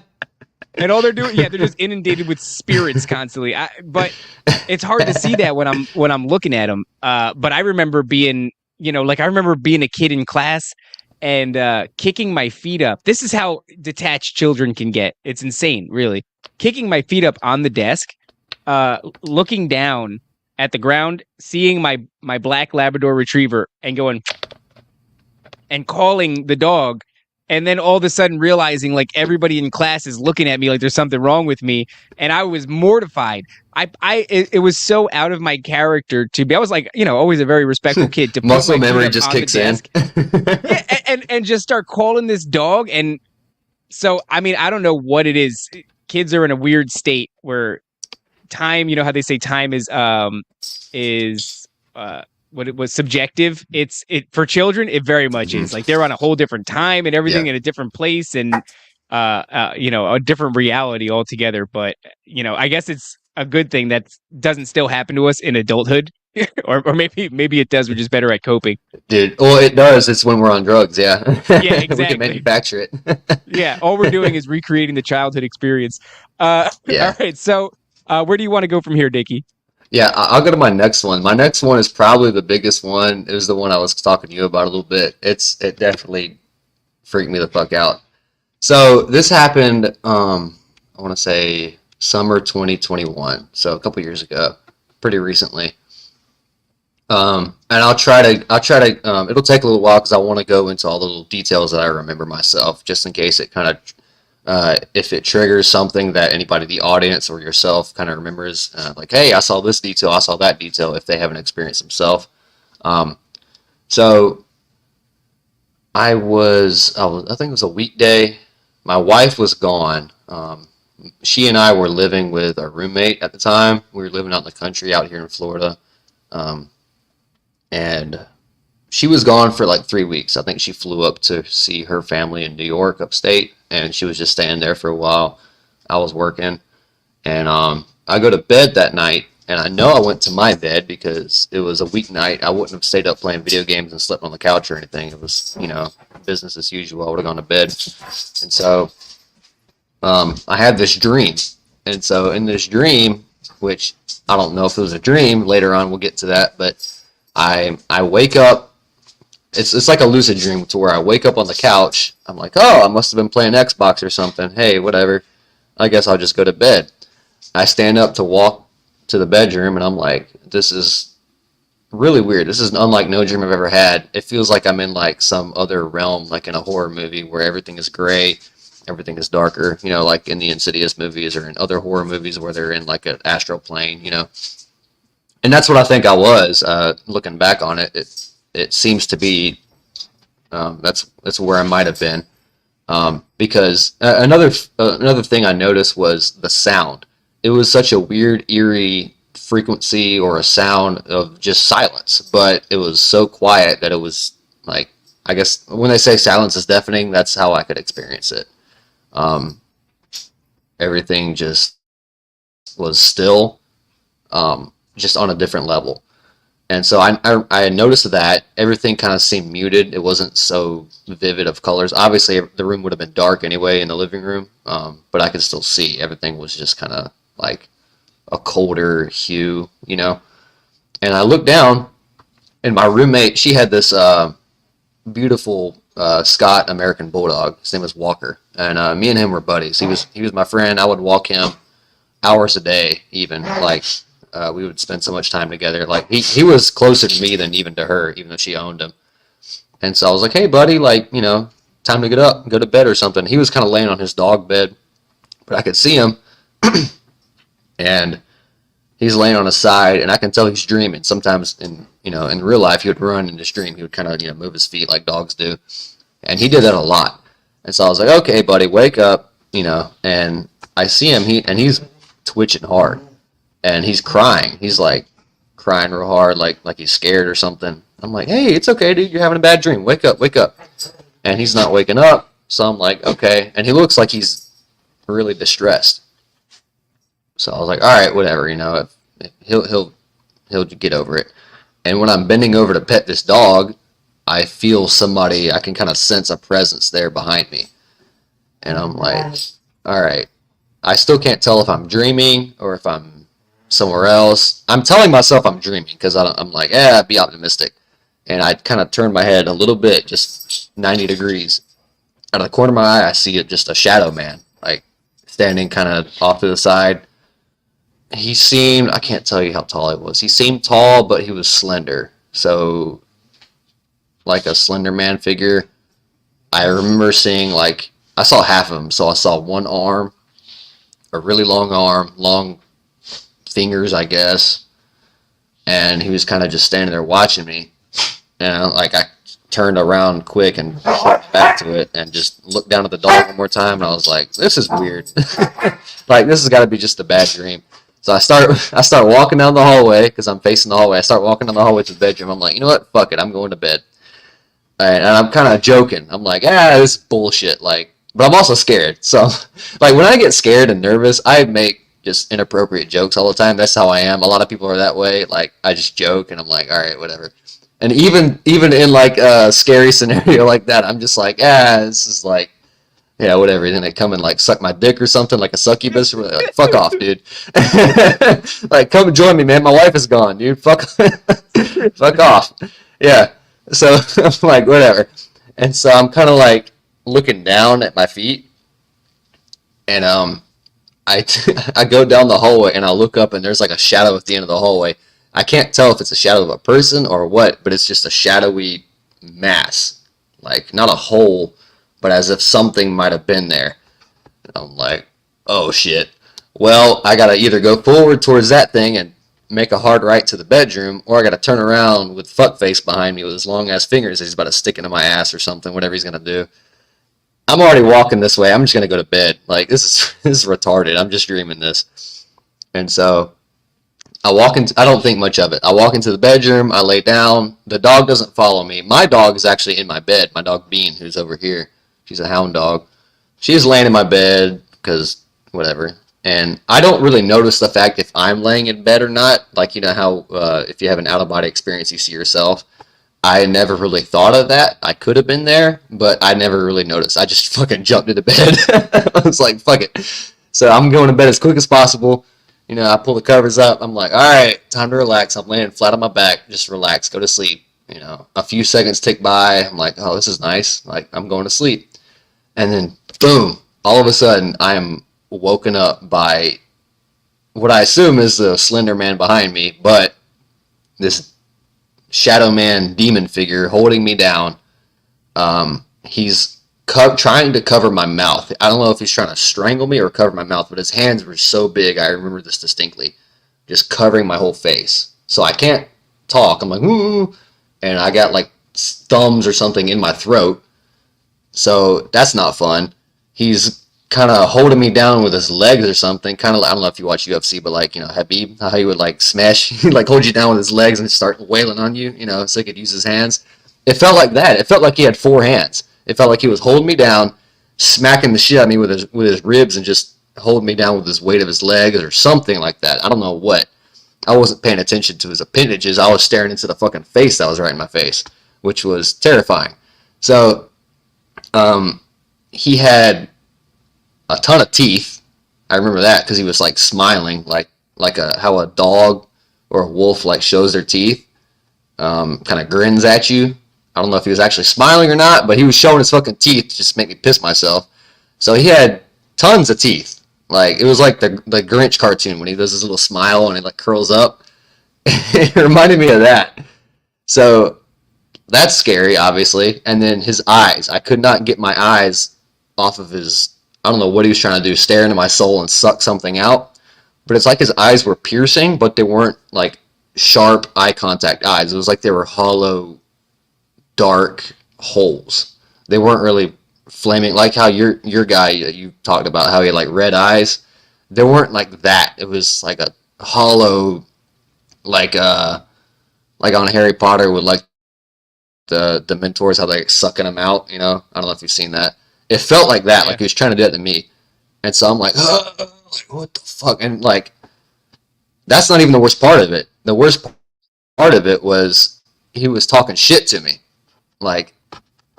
And all they're doing, yeah, they're just inundated with spirits constantly. But it's hard to see that when I'm looking at them. But I remember being, you know, like I remember being a kid in class and kicking my feet up. This is how detached children can get. It's insane, really. Kicking my feet up on the desk, looking down at the ground, seeing my black Labrador Retriever, and going and calling the dog, and then all of a sudden realizing like everybody in class is looking at me like there's something wrong with me, and I was mortified. It was so out of my character to be. I was like, you know, always a very respectful kid, to put Muscle my feet memory up just on the kicks in. desk, yeah, and just start calling this dog. And so, I mean, I don't know what it is. Kids are in a weird state where time, you know how they say time is what it was subjective. It for children, it very much is. Mhm. Like they're on a whole different time and Yeah. everything in a different place, and you know, a different reality altogether. But you know, I guess it's a good thing that doesn't still happen to us in adulthood. Or maybe it does. We're just better at coping. Dude, well, it does. It's when we're on drugs, yeah. Yeah, We can exactly. manufacture it. Yeah, all we're doing is recreating the childhood experience. All Yeah. right, so where do you want to go from here, Dickie? Yeah, I'll go to my next one. My next one is probably the biggest one. It was the one I was talking to you about a little bit. It definitely freaked me the fuck out. So this happened, I want to say summer 2021, so a couple years ago, pretty recently. And I'll try to, it'll take a little while because I want to go into all the little details that I remember myself, just in case it kind of, if it triggers something that anybody in the audience or yourself kind of remembers, like, hey, I saw this detail, I saw that detail, if they haven't experienced themselves. Um, so I think it was a weekday. My wife was gone. She and I were living with our roommate at the time. We were living out in the country out here in Florida. Um, and she was gone for like 3 weeks. I think she flew up to see her family in New York, upstate, and she was just staying there for a while. I was working, and I go to bed that night, and I know I went to my bed because it was a weeknight. I wouldn't have stayed up playing video games and slept on the couch or anything. It was, business as usual. I would have gone to bed, and so I had this dream, and so in this dream, which I don't know if it was a dream. Later on, we'll get to that, but I wake up. It's like a lucid dream to where I wake up on the couch. I'm like, oh, I must have been playing Xbox or something. Hey, whatever. I guess I'll just go to bed. I stand up to walk to the bedroom, and I'm like, this is really weird. This is unlike no dream I've ever had. It feels like I'm in like some other realm, like in a horror movie where everything is gray, everything is darker, like in the Insidious movies or in other horror movies where they're in like an astral plane. And that's what I think I was. Looking back on it, it seems to be that's where I might have been. Because another thing I noticed was the sound. It was such a weird, eerie frequency or a sound of just silence, but it was so quiet that it was like, I guess when they say silence is deafening, that's how I could experience it. Um, Everything just was still, just on a different level. And so I noticed that everything kind of seemed muted. It wasn't so vivid of colors. Obviously, the room would have been dark anyway in the living room, but I could still see. Everything was just kind of like a colder hue. And I looked down, and my roommate, she had this beautiful Scott American Bulldog. His name was Walker, and me and him were buddies. He was my friend. I would walk him hours a day, even like. We would spend so much time together. Like he was closer to me than even to her, even though she owned him. And so I was like, hey buddy, like, time to get up and go to bed or something. He was kind of laying on his dog bed, but I could see him and he's laying on his side and I can tell he's dreaming. Sometimes in real life he would run in his dream. He would kind of, move his feet like dogs do. And he did that a lot. And so I was like, okay, buddy, wake up, and I see him, he's twitching hard. And he's crying. He's like crying real hard, like he's scared or something. I'm like, hey, it's okay, dude. You're having a bad dream. Wake up, wake up. And he's not waking up. So I'm like, okay. And he looks like he's really distressed. So I was like, all right, whatever. He'll get over it. And when I'm bending over to pet this dog, I feel somebody. I can kind of sense a presence there behind me. And I'm like, all right. I still can't tell if I'm dreaming or if I'm somewhere else. I'm telling myself I'm dreaming because I'm like, be optimistic. And I kind of turn my head a little bit, just 90 degrees. Out of the corner of my eye, I see it, just a shadow man, like standing kind of off to the side. I can't tell you how tall he was. He seemed tall, but he was slender. So, like a slender man figure. I remember seeing, I saw half of him. So I saw one arm, a really long arm, long fingers, I guess, and he was kind of just standing there watching me, and I turned around quick and back to it and just looked down at the dog one more time, and I was like, this is weird. Like, this has got to be just a bad dream. So I start walking down the hallway because I'm facing the hallway. I start walking down the hallway to the bedroom. I'm like, you know what, fuck it, I'm going to bed. And I'm kind of joking. I'm like, this is bullshit, but I'm also scared. So when I get scared and nervous, I make just inappropriate jokes all the time. That's how I am. A lot of people are that way. I just joke and I'm like, all right, whatever. And even in a scary scenario like that, I'm just like, this is whatever. Then they come and suck my dick or something, like a succubus. Like, fuck off, dude. Come and join me, man. My wife is gone, dude. Fuck off. Yeah. So I'm like, whatever. And so I'm kind of looking down at my feet, and I go down the hallway and I look up and there's a shadow at the end of the hallway. I can't tell if it's a shadow of a person or what, but it's just a shadowy mass. Not a hole, but as if something might have been there. And I'm like, oh shit. Well, I gotta either go forward towards that thing and make a hard right to the bedroom, or I gotta turn around with fuckface behind me with his long ass fingers that he's about to stick into my ass or something, whatever he's gonna do. I'm already walking this way. I'm just gonna go to bed. Like this is this is retarded. I'm just dreaming this. And so I walk into. I don't think much of it. I walk into the bedroom. I lay down. The dog doesn't follow me. My dog is actually in my bed. My dog Bean, who's over here. She's a hound dog. She's laying in my bed because whatever. And I don't really notice the fact if I'm laying in bed or not. Like you know how if you have an out of body experience, you see yourself. I never really thought of that. I could have been there, but I never really noticed. I just fucking jumped into bed. I was like, fuck it. So I'm going to bed as quick as possible. You know, I pull the covers up. I'm like, all right, time to relax. I'm laying flat on my back. Just relax, go to sleep. You know, a few seconds tick by. I'm like, oh, this is nice. Like, I'm going to sleep. And then, boom, all of a sudden, I am woken up by what I assume is the slender man behind me, but this shadow man demon figure holding me down. He's trying to cover my mouth. I don't know if he's trying to strangle me or cover my mouth, but his hands were so big. I remember this distinctly, just covering my whole face. So I can't talk. I'm like, ooh, and I got like thumbs or something in my throat. So that's not fun. He's kind of holding me down with his legs or something. Kind of, I don't know if you watch UFC, but like, you know, Habib, how he would like smash, he'd like hold you down with his legs and start wailing on you, you know, so he could use his hands. It felt like that. It felt like he had four hands. It felt like he was holding me down, smacking the shit out of me with his ribs and just holding me down with his weight of his legs or something like that. I don't know what. I wasn't paying attention to his appendages. I was staring into the fucking face that was right in my face, which was terrifying. So, he had a ton of teeth. I remember that because he was like smiling, like how a dog or a wolf like shows their teeth, kind of grins at you. I don't know if he was actually smiling or not, but he was showing his fucking teeth to just make me piss myself. So he had tons of teeth. Like it was like the Grinch cartoon when he does his little smile and he like curls up. It reminded me of that. So that's scary, obviously. And then his eyes. I could not get my eyes off of his. I don't know what he was trying to do, stare into my soul and suck something out. But it's like his eyes were piercing, but they weren't like sharp eye contact eyes. It was like they were hollow, dark holes. They weren't really flaming like how your guy you talked about how he had like red eyes. They weren't like that. It was like a hollow, like on Harry Potter with like the mentors how they like sucking them out. You know, I don't know if you've seen that. It felt like that, Yeah. like he was trying to do that to me. And so I'm like, like what the fuck? And like that's not even the worst part of it. The worst part of it was he was talking shit to me. Like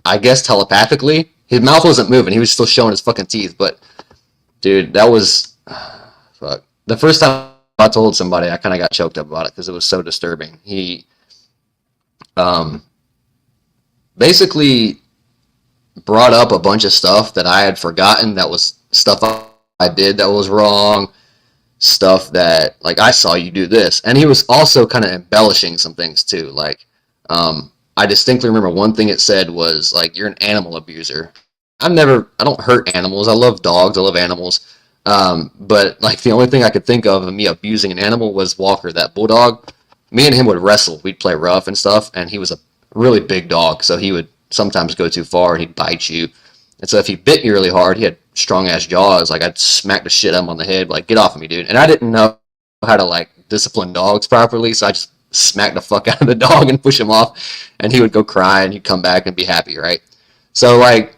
I guess telepathically. His mouth wasn't moving. He was still showing his fucking teeth. But dude, that was fuck. The first time I told somebody, I kind of got choked up about it because it was so disturbing. He um, basically brought up a bunch of stuff that I had forgotten. That was stuff I did that was wrong. Stuff that like I saw you do this, and he was also kind of embellishing some things too. Like I distinctly remember one thing it said was like you're an animal abuser. I don't hurt animals. I love dogs. I love animals. But like the only thing I could think of me abusing an animal was Walker, that bulldog. Me and him would wrestle. We'd play rough and stuff, and he was a really big dog, so he would sometimes go too far and he'd bite you. And so if he bit you really hard, he had strong ass jaws. Like I'd smack the shit out of him on the head, like get off of me, dude. And I didn't know how to like discipline dogs properly, so I just smacked the fuck out of the dog and push him off, and he would go cry and he'd come back and be happy, right? So like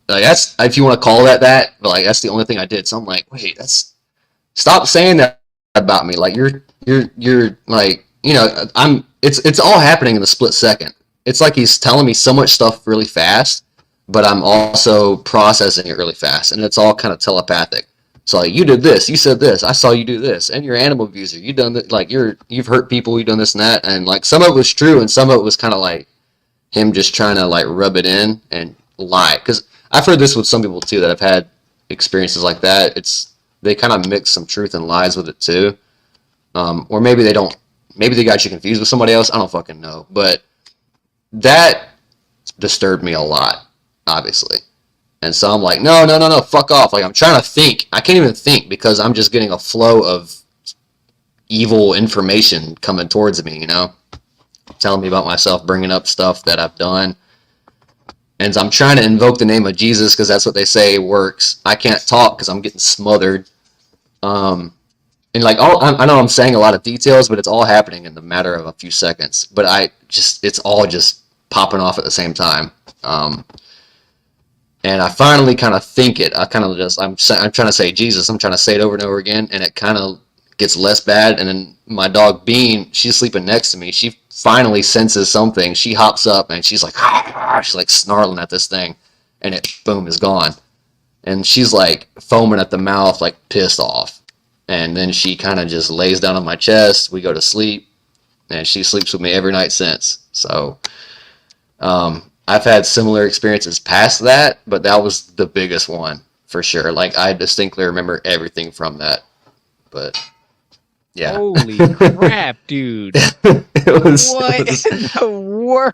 that's if you want to call that, but like that's the only thing I did. So I'm like, wait, that's stop saying that about me. Like you're like you know I'm. It's all happening in a split second. It's like he's telling me so much stuff really fast, but I'm also processing it really fast, and it's all kind of telepathic. So like you did this, you said this, I saw you do this, and you're an animal abuser. You done that, like you've hurt people, you've done this and that, and like some of it was true, and some of it was kind of like him just trying to like rub it in and lie. Because I've heard this with some people too that have had experiences like that. It's they kind of mix some truth and lies with it too, or maybe they don't. Maybe they got you confused with somebody else. I don't fucking know, but that disturbed me a lot, obviously. And so I'm like, no, fuck off. Like I'm trying to think. I can't even think because I'm just getting a flow of evil information coming towards me, you know, telling me about myself, bringing up stuff that I've done. and I'm trying to invoke the name of Jesus because that's what they say works. I can't talk because I'm getting smothered. Um, and like I know I'm saying a lot of details, but it's all happening in the matter of a few seconds. But it's all just popping off at the same time. And I finally kind of think it. I kind of just I'm trying to say Jesus. I'm trying to say it over and over again, and it kind of gets less bad. And then my dog Bean, she's sleeping next to me. She finally senses something. She hops up and she's like, ah, she's like snarling at this thing, and it boom is gone. And she's like foaming at the mouth, like pissed off. And then she kind of just lays down on my chest. We go to sleep, and she sleeps with me every night since. So I've had similar experiences past that, but that was the biggest one for sure. Like I distinctly remember everything from that. But yeah, Holy crap, dude! it was. What It was in the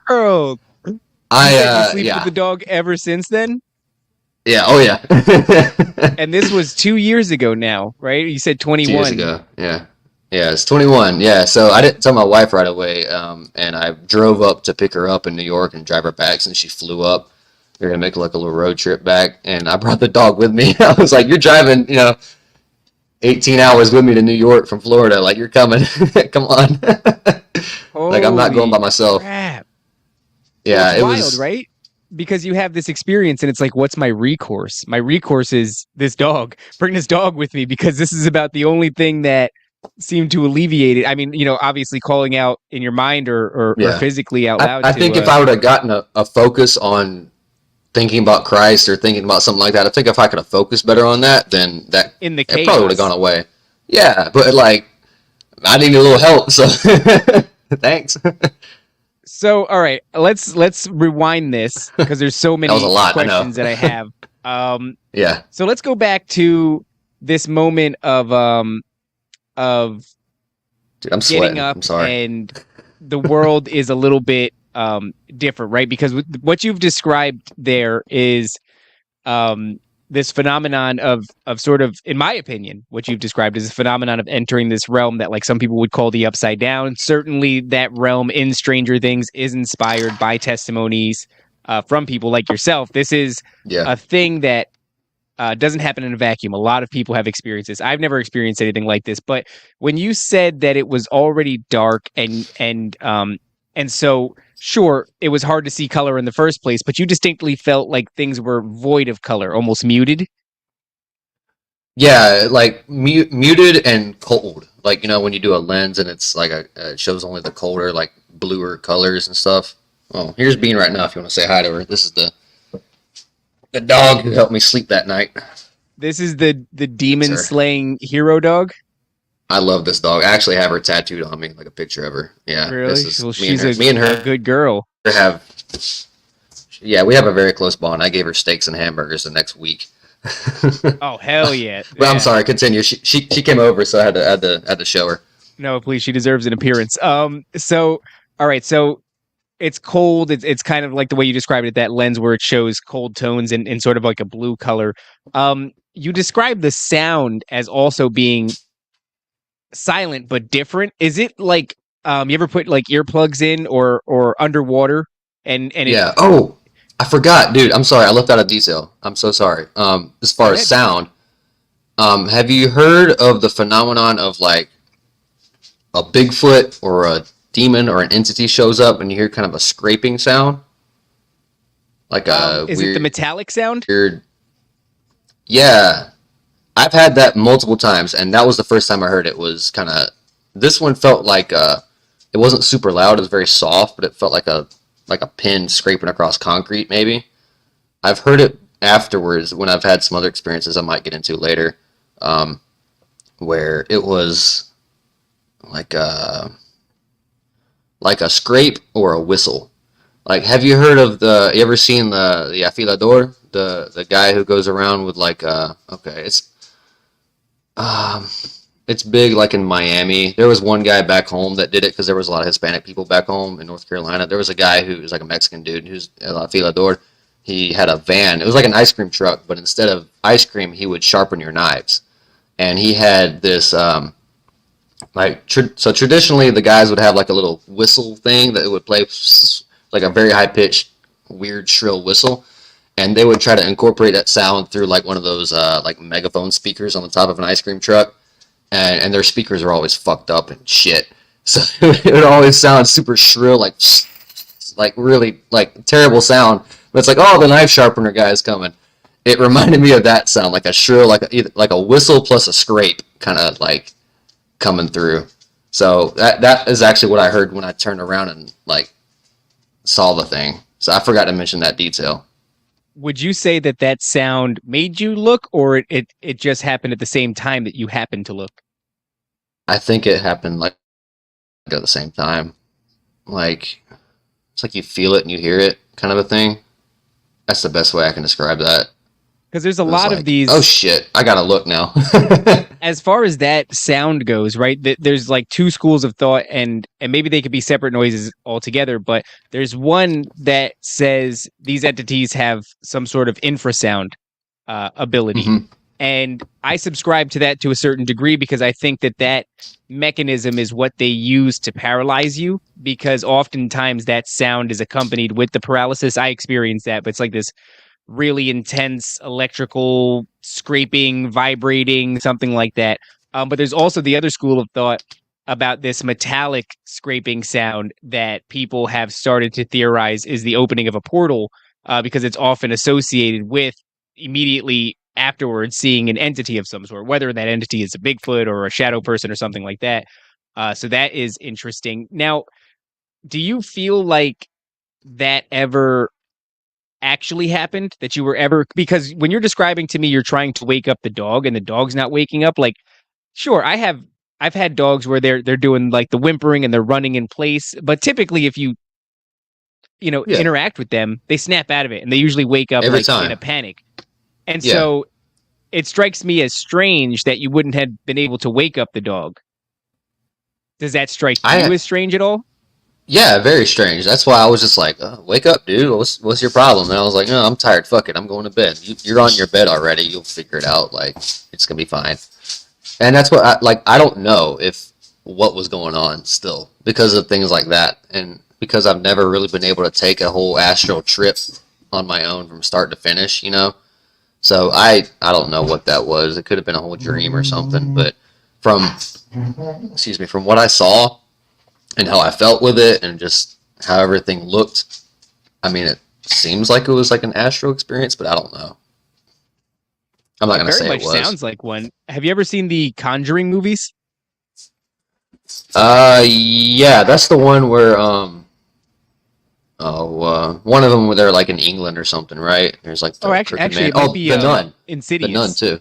world? You I said you sleep with yeah the dog ever since then? yeah oh yeah. And this was 2 years ago now, right? You said 2 years 21. ago, yeah. Yeah, it's 21. Yeah, so I didn't tell my wife right away, and I drove up to pick her up in New York and drive her back since she flew up. We are gonna make like a little road trip back, and I brought the dog with me. I was like, "You're driving, 18 hours with me to New York from Florida. Like, you're coming. Come on." Like, I'm not going by Holy myself. crap. Well, it's Yeah, it wild, was. right? Because you have this experience and it's like, what's my recourse? My recourse is this dog. Bring this dog with me because this is about the only thing that seemed to alleviate it. I mean, obviously calling out in your mind or Yeah. physically out I, loud I to think if I would have gotten a focus on thinking about Christ or thinking about something like that, I think if I could have focused better on that, then that in the it probably would have gone chaos. away. Yeah, but like I need a little help, so thanks. That So, all right, let's rewind this because there's so was a many lot, I know. questions that I have. Um, Yeah, so let's go back to this moment of dude, I'm getting sweating. up I'm sorry. and the world is a little bit different, right? Because what you've described there is um, this phenomenon of sort of, in my opinion, what you've described is a phenomenon of entering this realm that like some people would call the upside down. Certainly, that realm in Stranger Things is inspired by testimonies from people like yourself. This is Yeah, a thing that doesn't happen in a vacuum. A lot of people have experienced this. I've never experienced anything like this, but when you said that it was already dark and so sure it was hard to see color in the first place, but you distinctly felt like things were void of color, almost muted. yeah, like muted and cold. Like when you do a lens and it's like it shows only the colder, like bluer colors and stuff. Oh, here's Bean right now. If you want to say hi to her, this is the dog who helped me sleep that night. This is the It's demon her. slaying hero dog. I love this dog. I actually have her tattooed on me, like a picture of her. Yeah, this Really? is Well, me and she's her. Me and a her good girl. have. Yeah, we have a very close bond. I gave her steaks and hamburgers the next week. Oh hell yeah, But I'm yeah. sorry. Continue. She came over, so I had to show her. No, please, she deserves an appearance. So all right, so it's cold. It's kind of like the way you described it, that lens where it shows cold tones and sort of like a blue color. You describe the sound as also being silent but different. Is it like you ever put like earplugs in or underwater and it Yeah. Oh, I forgot, dude. I'm sorry. I left out a detail. I'm so sorry. As go far as ahead. sound, have you heard of the phenomenon of like a Bigfoot or a demon or an entity shows up and you hear kind of a scraping sound, like a Is it the metallic sound? weird. Yeah, I've had that multiple times, and that was the first time I heard it. Was kind of this one felt like it wasn't super loud. It was very soft, but it felt like a pin scraping across concrete. Maybe I've heard it afterwards when I've had some other experiences I might get into later, um, where it was like a scrape or a whistle. Like, have you heard of you ever seen the afilador? The guy who goes around with like okay, um it's big like in Miami. There was one guy back home that did it because there was a lot of Hispanic people back home in North Carolina. There was a guy who was like a Mexican dude who's a afilador. He had a van. It was like an ice cream truck, but instead of ice cream, he would sharpen your knives. And he had this so traditionally the guys would have like a little whistle thing that it would play like a very high pitched weird shrill whistle, and they would try to incorporate that sound through like one of those like megaphone speakers on the top of an ice cream truck, and their speakers are always fucked up and shit. So it would always sound super shrill, like really like terrible sound. But it's like, oh, the knife sharpener guy is coming. It reminded me of that sound, like a shrill, like a whistle plus a scrape, kind of like coming through. So that is actually what I heard when I turned around and like saw the thing. So I forgot to mention that detail. Would you say that that sound made you look, or it just happened at the same time that you happened to look? I think it happened like at the same time. Like it's like you feel it and you hear it, kind of a thing. That's the best way I can describe that. Because there's a It was lot of like, oh these, shit, I gotta look now. as far as that sound goes, right? There's like two schools of thought, and maybe they could be separate noises altogether. But there's one that says these entities have some sort of infrasound ability, Hmm. and I subscribe to that to a certain degree because I think that that mechanism is what they use to paralyze you. Because oftentimes that sound is accompanied with the paralysis. I experience that, but it's like this really intense electrical scraping, vibrating, something like that. But there's also the other school of thought about this metallic scraping sound that people have started to theorize is the opening of a portal, because it's often associated with immediately afterwards seeing an entity of some sort, whether that entity is a Bigfoot or a shadow person or something like that. So that is interesting. Now, do you feel like that ever actually happened, that you were ever, because when you're describing to me you're trying to wake up the dog and the dog's not waking up, like, sure, I've had dogs where they're doing like the whimpering and they're running in place, but typically if you Yeah, interact with them, they snap out of it and they usually wake up every like in time. a panic. And Yeah, so it strikes me as strange that you wouldn't have been able to wake up the dog. Does that strike you I as strange at all? yeah, very strange. That's why I was just like, wake up, dude. What's your problem? And I was like, no, I'm tired. Fuck it, I'm going to bed. You're on your bed already. You'll figure it out. Like it's gonna be fine. And that's what I don't know if what was going on still because of things like that, and because I've never really been able to take a whole astral trip on my own from start to finish. So I don't know what that was. It could have been a whole dream or something. But from excuse me, from what I saw and how I felt with it, and just how everything looked, I mean, it seems like it was like an astral experience, but I don't know. I'm not It gonna very say it much was. sounds like one. Have you ever seen the Conjuring movies? Yeah, that's the one where one of them where they're like in England or something, right? There's like Oh, the crooked actually, man. it might Oh, be the nun Insidious. too.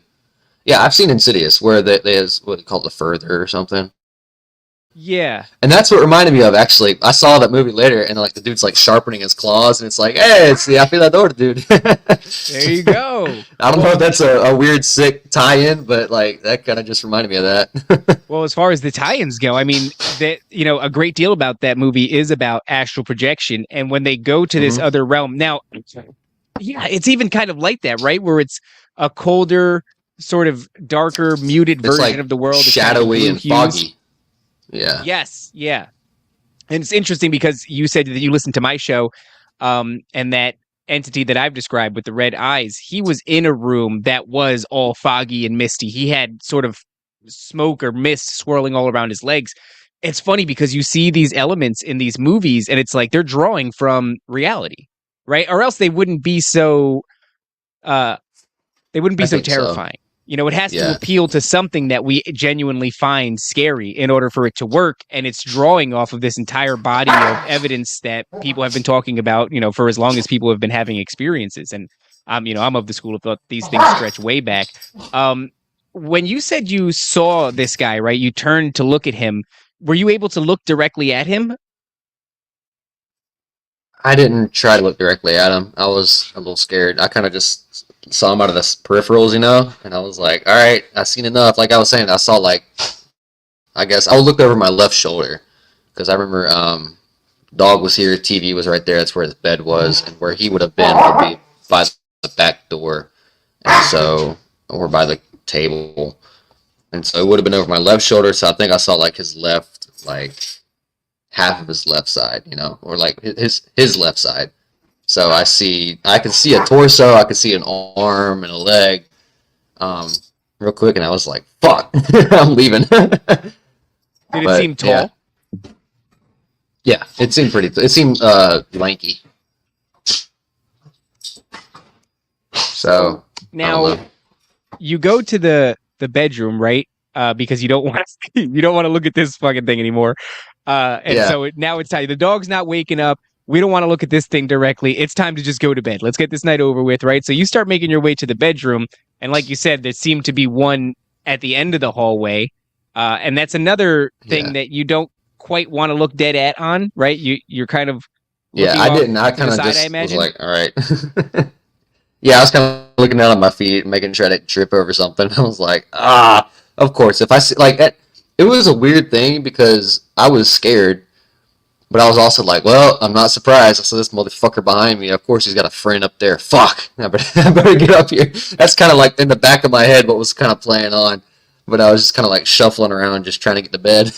Yeah, I've seen Insidious where they has what they call the Further or something. Yeah, And that's what reminded me of actually. I saw that movie later, and like the dude's like sharpening his claws, and it's like, hey, see, I feel that door, dude. there you go. I don't know if Well, that's a weird, sick tie-in, but like that kind of just reminded me of that. well, as far as the tie-ins go, I mean, that a great deal about that movie is about astral projection, and when they go to this Hmm. other realm. Now, yeah, it's even kind of like that, right? Where it's a colder, sort of darker, muted It's version like of the world. It's kind of shadowy blue and hues. foggy. Yeah. Yes, yeah. And it's interesting because you said that you listened to my show, and that entity that I've described with the red eyes, he was in a room that was all foggy and misty. He had sort of smoke or mist swirling all around his legs. It's funny because you see these elements in these movies, and it's like they're drawing from reality, right? Or else uh, they wouldn't be I so think so. terrifying. It has to Yeah. appeal to something that we genuinely find scary in order for it to work. And it's drawing off of this entire body of evidence that people have been talking about, for as long as people have been having experiences. And I'm of the school of thought these things stretch way back. Um, when you said you saw this guy, right, you turned to look at him. Were you able to look directly at him? I didn't try to look directly at him. I was a little scared. I kind of just saw him out of the peripherals, and I was like, all right, I've seen enough. Like I was saying, I saw like, I guess I looked over my left shoulder because I remember dog was here, TV was right there. That's where his bed was, and where he would have been would be by the back door, and so or by the table, and so it would have been over my left shoulder. So I think I saw like his left, like half of his left side, or like his left side. So I can see a torso, I can see an arm and a leg, um, real quick, and I was like, "Fuck, I'm leaving." Did it But seem yeah, tall? yeah, it seemed it seemed lanky. So So I don't now know. you go to the bedroom, right? Because you don't want to you don't want to look at this fucking thing anymore. And Yeah, so now it's time. The dog's not waking up. We don't want to look at this thing directly. It's time to just go to bed. Let's get this night over with, right? So you start making your way to the bedroom, and like you said, there seemed to be one at the end of the hallway, and that's another thing yeah, that you don't quite want to look dead at on, right? You're kind of yeah. looking I off didn't. I to the kind of side, I just was imagine. like, "All right." Yeah, I was kind of looking down at my feet, making sure I didn't trip over something. I was like, ah, of course. If I see, like, it was a weird thing because I was scared, but I was also like, well, I'm not surprised. I saw this motherfucker behind me. Of course, he's got a friend up there. Fuck, I better get up here. That's kind of like in the back of my head what was kind of playing on. But I was just kind of like shuffling around, just trying to get to bed.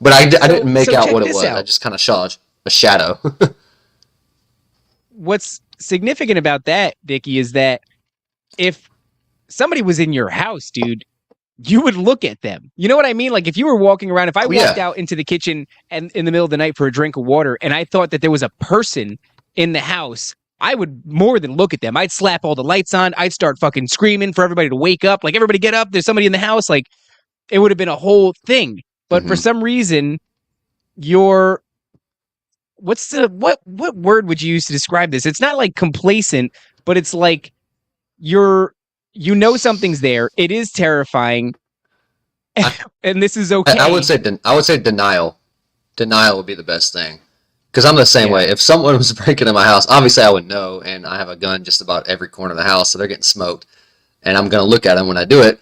But I So didn't make so out check what it this was. I out. just kind of saw a shadow. What's significant about that, Dickie, is that if somebody was in your house, dude, you would look at them. You know what I mean? Like if you were walking around, if I Oh walked yeah. out into the kitchen and in the middle of the night for a drink of water and I thought that there was a person in the house, I would more than look at them. I'd slap all the lights on. I'd start fucking screaming for everybody to wake up. Like everybody get up. There's somebody in the house. Like it would have been a whole thing. But for Hmm. some reason, you're what word would you use to describe this? It's not like complacent, but it's like you're you know something's there. It is terrifying, I, and this is I would okay. say I would say denial. Denial would be the best thing. Because I'm the same Yeah. way. If someone was breaking in my house, obviously I would know, and I have a gun just about every corner of the house, so they're getting smoked, and I'm gonna look at them when I do it.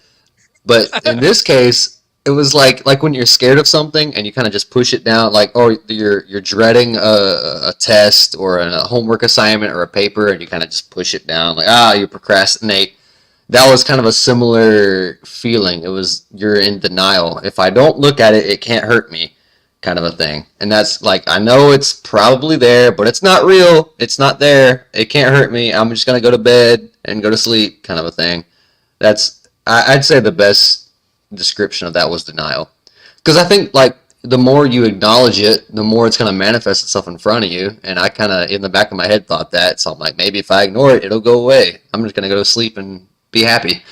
But in this case, it was like when you're scared of something and you kind of just push it down, like or you're dreading a test or a homework assignment or a paper, and you kind of just push it down, like you procrastinate. That was kind of a similar feeling. It was you're in denial. If I don't look at it, it can't hurt me, kind of a thing. And that's like I know it's probably there, but it's not real. It's not there. It can't hurt me. I'm just gonna go to bed and go to sleep, kind of a thing. I'd say the best description of that was denial, because I think like the more you acknowledge it, the more it's gonna manifest itself in front of you. And I kind of in the back of my head thought that, so I'm like maybe if I ignore it, it'll go away. I'm just gonna go to sleep and be happy.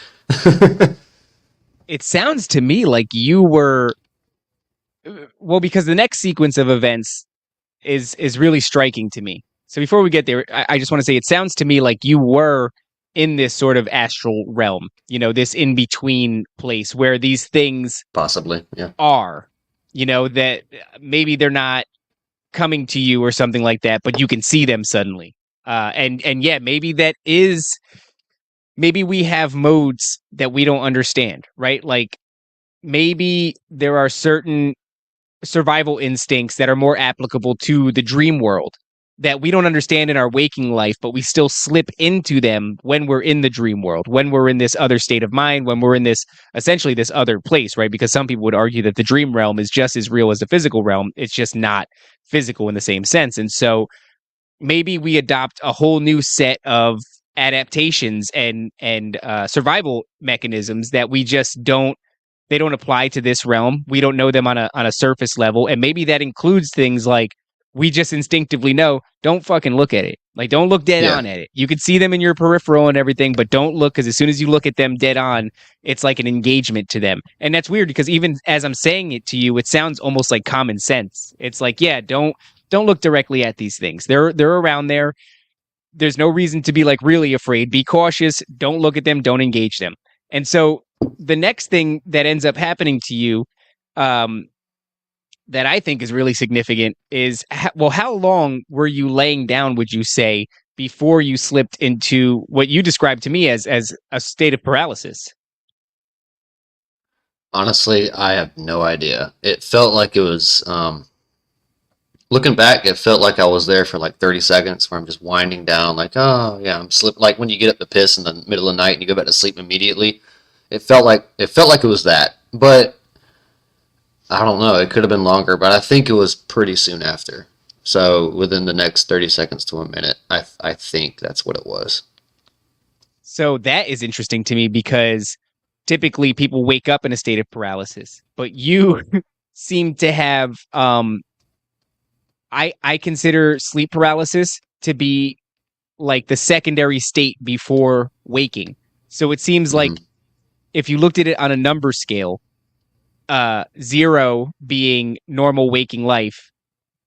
It sounds to me like you were well because the next sequence of events is really striking to me. So before we get there, I just want to say it sounds to me like you were in this sort of astral realm, this in between place where these things Possibly, yeah. are, that maybe they're not coming to you or something like that, but you can see them suddenly. And yeah, maybe we have modes that we don't understand, right? Like maybe there are certain survival instincts that are more applicable to the dream world that we don't understand in our waking life, but we still slip into them when we're in the dream world, when we're in this other state of mind, when we're in this essentially this other place, right? Because some people would argue that the dream realm is just as real as the physical realm. It's just not physical in the same sense. And so maybe we adopt a whole new set of adaptations and survival mechanisms that we just don't they don't apply to this realm. We don't know them on a surface level, and maybe that includes things like we just instinctively know don't fucking look at it. Like don't look dead Yeah, on at it. You can see them in your peripheral and everything, but don't look because as soon as you look at them dead on, it's like an engagement to them. And that's weird because even as I'm saying it to you, it sounds almost like common sense. It's like, yeah, don't look directly at these things. They're around there. There's no reason to be like really afraid. Be cautious. Don't look at them. Don't engage them. And so the next thing that ends up happening to you, um, that I think is really significant is well, how long were you laying down? Would you say before you slipped into what you described to me as a state of paralysis? honestly, I have no idea. It felt like it was looking back, it felt like I was there for like 30 seconds where I'm just winding down, like, oh yeah, I'm slipping. Like when you get up to piss in the middle of the night and you go back to sleep immediately, it felt like it was that. But I don't know. It could have been longer, but I think it was pretty soon after. So within the next 30 seconds to a minute, I think that's what it was. So that is interesting to me because typically people wake up in a state of paralysis, but you seem to have I consider sleep paralysis to be like the secondary state before waking. So it seems like Hmm. if you looked at it on a number scale, 0 being normal waking life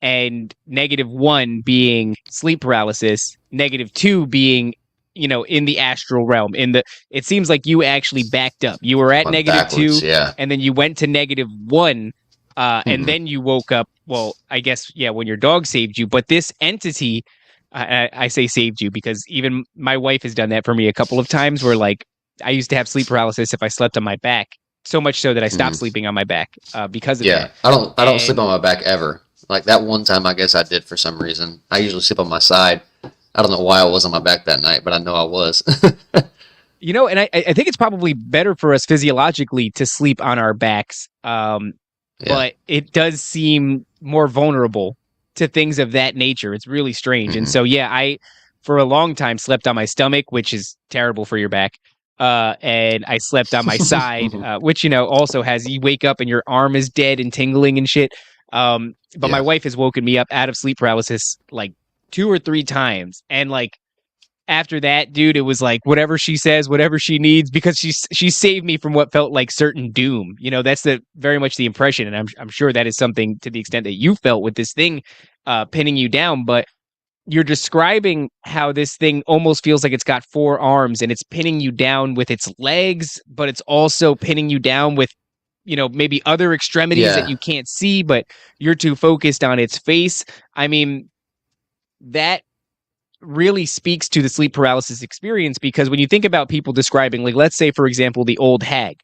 and -1 being sleep paralysis, -2 being, in the astral realm. It seems like you actually backed up. You were at Went -2, backwards. Yeah. and then you went to -1, and Hmm. then you woke up. Well, I guess yeah, when your dog saved you. But this entity, I say saved you because even my wife has done that for me a couple of times. Where like I used to have sleep paralysis if I slept on my back, so much so that I stopped Hmm. sleeping on my back because of Yeah. that. I don't sleep And on my back ever. Like that one time, I guess I did for some reason. I usually sleep on my side. I don't know why I was on my back that night, but I know I was. and I think it's probably better for us physiologically to sleep on our backs. Yeah. But it does seem more vulnerable to things of that nature. It's really strange. And Hmm. so, yeah, I, for a long time, slept on my stomach, which is terrible for your back. And I slept on my side, which, also has you wake up and your arm is dead and tingling and shit. But my Yeah. wife has woken me up out of sleep paralysis like 2 or 3 times. And like, after that, dude, it was like whatever she says, whatever she needs, because she saved me from what felt like certain doom. That's the very much the impression, and I'm sure that is something to the extent that you felt with this thing pinning you down. But you're describing how this thing almost feels like it's got 4 arms and it's pinning you down with its legs, but it's also pinning you down with maybe other extremities that Yeah. you can't see, but you're too focused on its face. I mean, that really speaks to the sleep paralysis experience because when you think about people describing, like, let's say, for example, the old hag,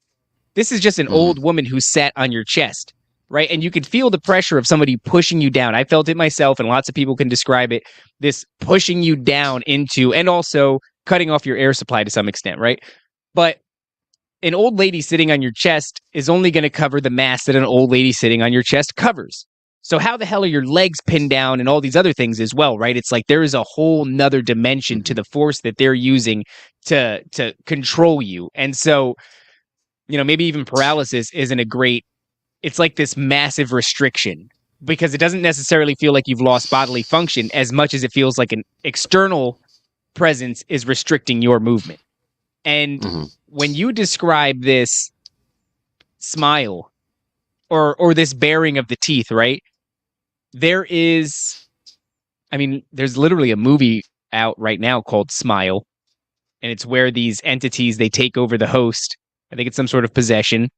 this is just an Hmm. old woman who sat on your chest, right? And you could feel the pressure of somebody pushing you down. I felt it myself, and lots of people can describe it, this pushing you down into, and also cutting off your air supply to some extent, right? But an old lady sitting on your chest is only going to cover the mass that an old lady sitting on your chest covers. So how the hell are your legs pinned down and all these other things as well, right? It's like there is a whole nother dimension to Hmm. the force that they're using to control you. And so, maybe even paralysis isn't a great, it's like this massive restriction because it doesn't necessarily feel like you've lost bodily function as much as it feels like an external presence is restricting your movement. And Hmm. when you describe this smile or this baring of the teeth, right? There is, I mean, there's literally a movie out right now called Smile, and it's where these entities they take over the host. I think it's some sort of possession,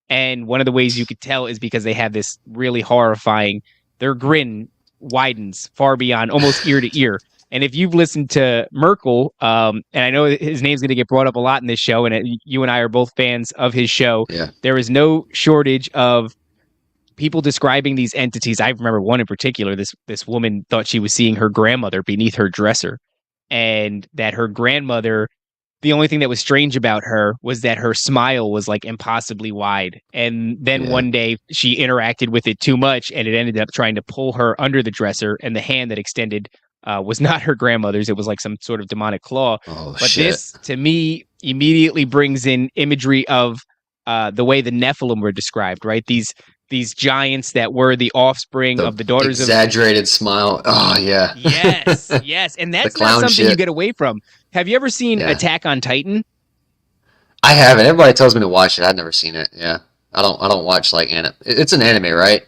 and one of the ways you could tell is because they have this really horrifying. Their grin widens far beyond almost ear to ear. And if you've listened to Merkel, and I know his name's going to get brought up a lot in this show, and you and I are both fans of his show, Yeah. there is no shortage of people describing these entities. I remember one in particular. This woman thought she was seeing her grandmother beneath her dresser, and that her grandmother. The only thing that was strange about her was that her smile was like impossibly wide. And then Yeah. one day she interacted with it too much, and it ended up trying to pull her under the dresser. And the hand that extended was not her grandmother's; it was like some sort of demonic claw. Oh But shit. this, to me, immediately brings in imagery of the way the Nephilim were described. Right, these giants that were the offspring The of the daughters of. exaggerated smile. Oh yeah. Yes, yes, and The that's not clown something you shit. get away from. Have you ever seen Yeah. Attack on Titan? I haven't. Everybody tells me to watch it. I've never seen it. Yeah. I don't watch like anime. It's an anime, right?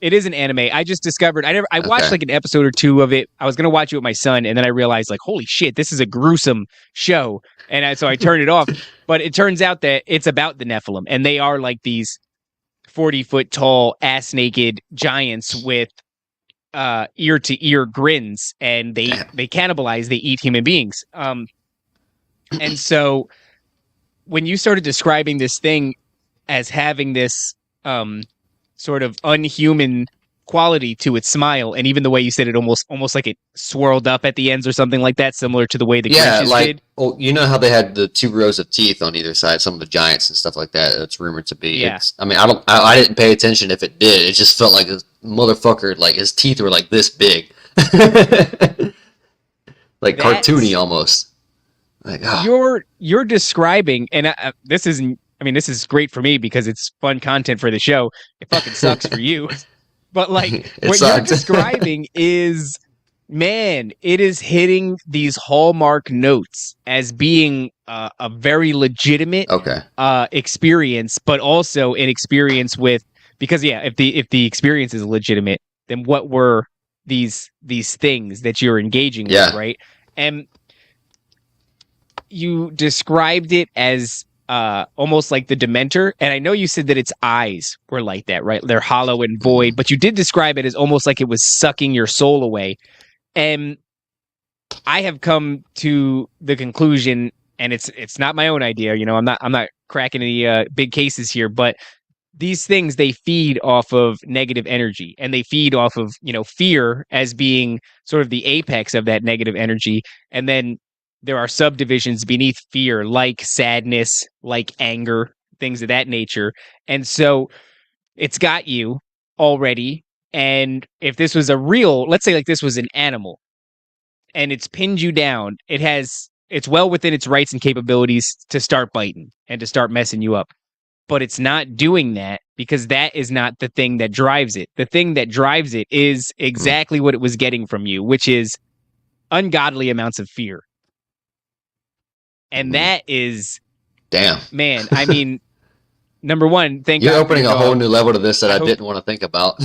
It is an anime. I just discovered I watched Okay. like an episode or two of it. I was gonna watch it with my son, and then I realized like, holy shit, this is a gruesome show. So I turned it off. But it turns out that it's about the Nephilim, and they are like these 40-foot tall, ass naked giants with ear to ear grins, and they Damn. they cannibalize, they eat human beings. And so when you started describing this thing as having this um sort of unhuman quality to its smile, and even the way you said it, almost like it swirled up at the ends or something like that, similar to the way the Yeah, Grinches like did. oh, you know how they had the two rows of teeth on either side, some of the giants and stuff like that. It's rumored to be. Yeah. It's. I mean, I don't. I didn't pay attention if it did. It just felt like motherfucker, like his teeth were like this big, like cartoony That's almost. Like, ah, you're describing, and this isn't. I mean, this is great for me because it's fun content for the show. It fucking sucks for you, but like it what you're sucked. describing is, man, it is hitting these hallmark notes as being a very legitimate Okay. experience, but also an experience with, because yeah, if the experience is legitimate, then what were these things that you're engaging with, Yeah. right? And you described it as almost like the Dementor, and I know you said that its eyes were like that, right? They're hollow and void, Mhm. but you did describe it as almost like it was sucking your soul away. And I have come to the conclusion, and it's not my own idea, you know, I'm not cracking any big cases here, but these things, they feed off of negative energy, and they feed off of, you know, fear as being sort of the apex of that negative energy. And then there are subdivisions beneath fear, like sadness, like anger, things of that nature. And so it's got you already. And if this was a real, let's say like this was an animal and it's pinned you down, it's well within its rights and capabilities to start biting and to start messing you up, but it's not doing that because that is not the thing that drives it. The thing that drives it is Mm. exactly what it was getting from you, which is ungodly amounts of fear. And Mhm. that is, Damn. man, I mean, number one, thank You're God for your opening a whole dog. new level to this that I I hope. didn't want to think about.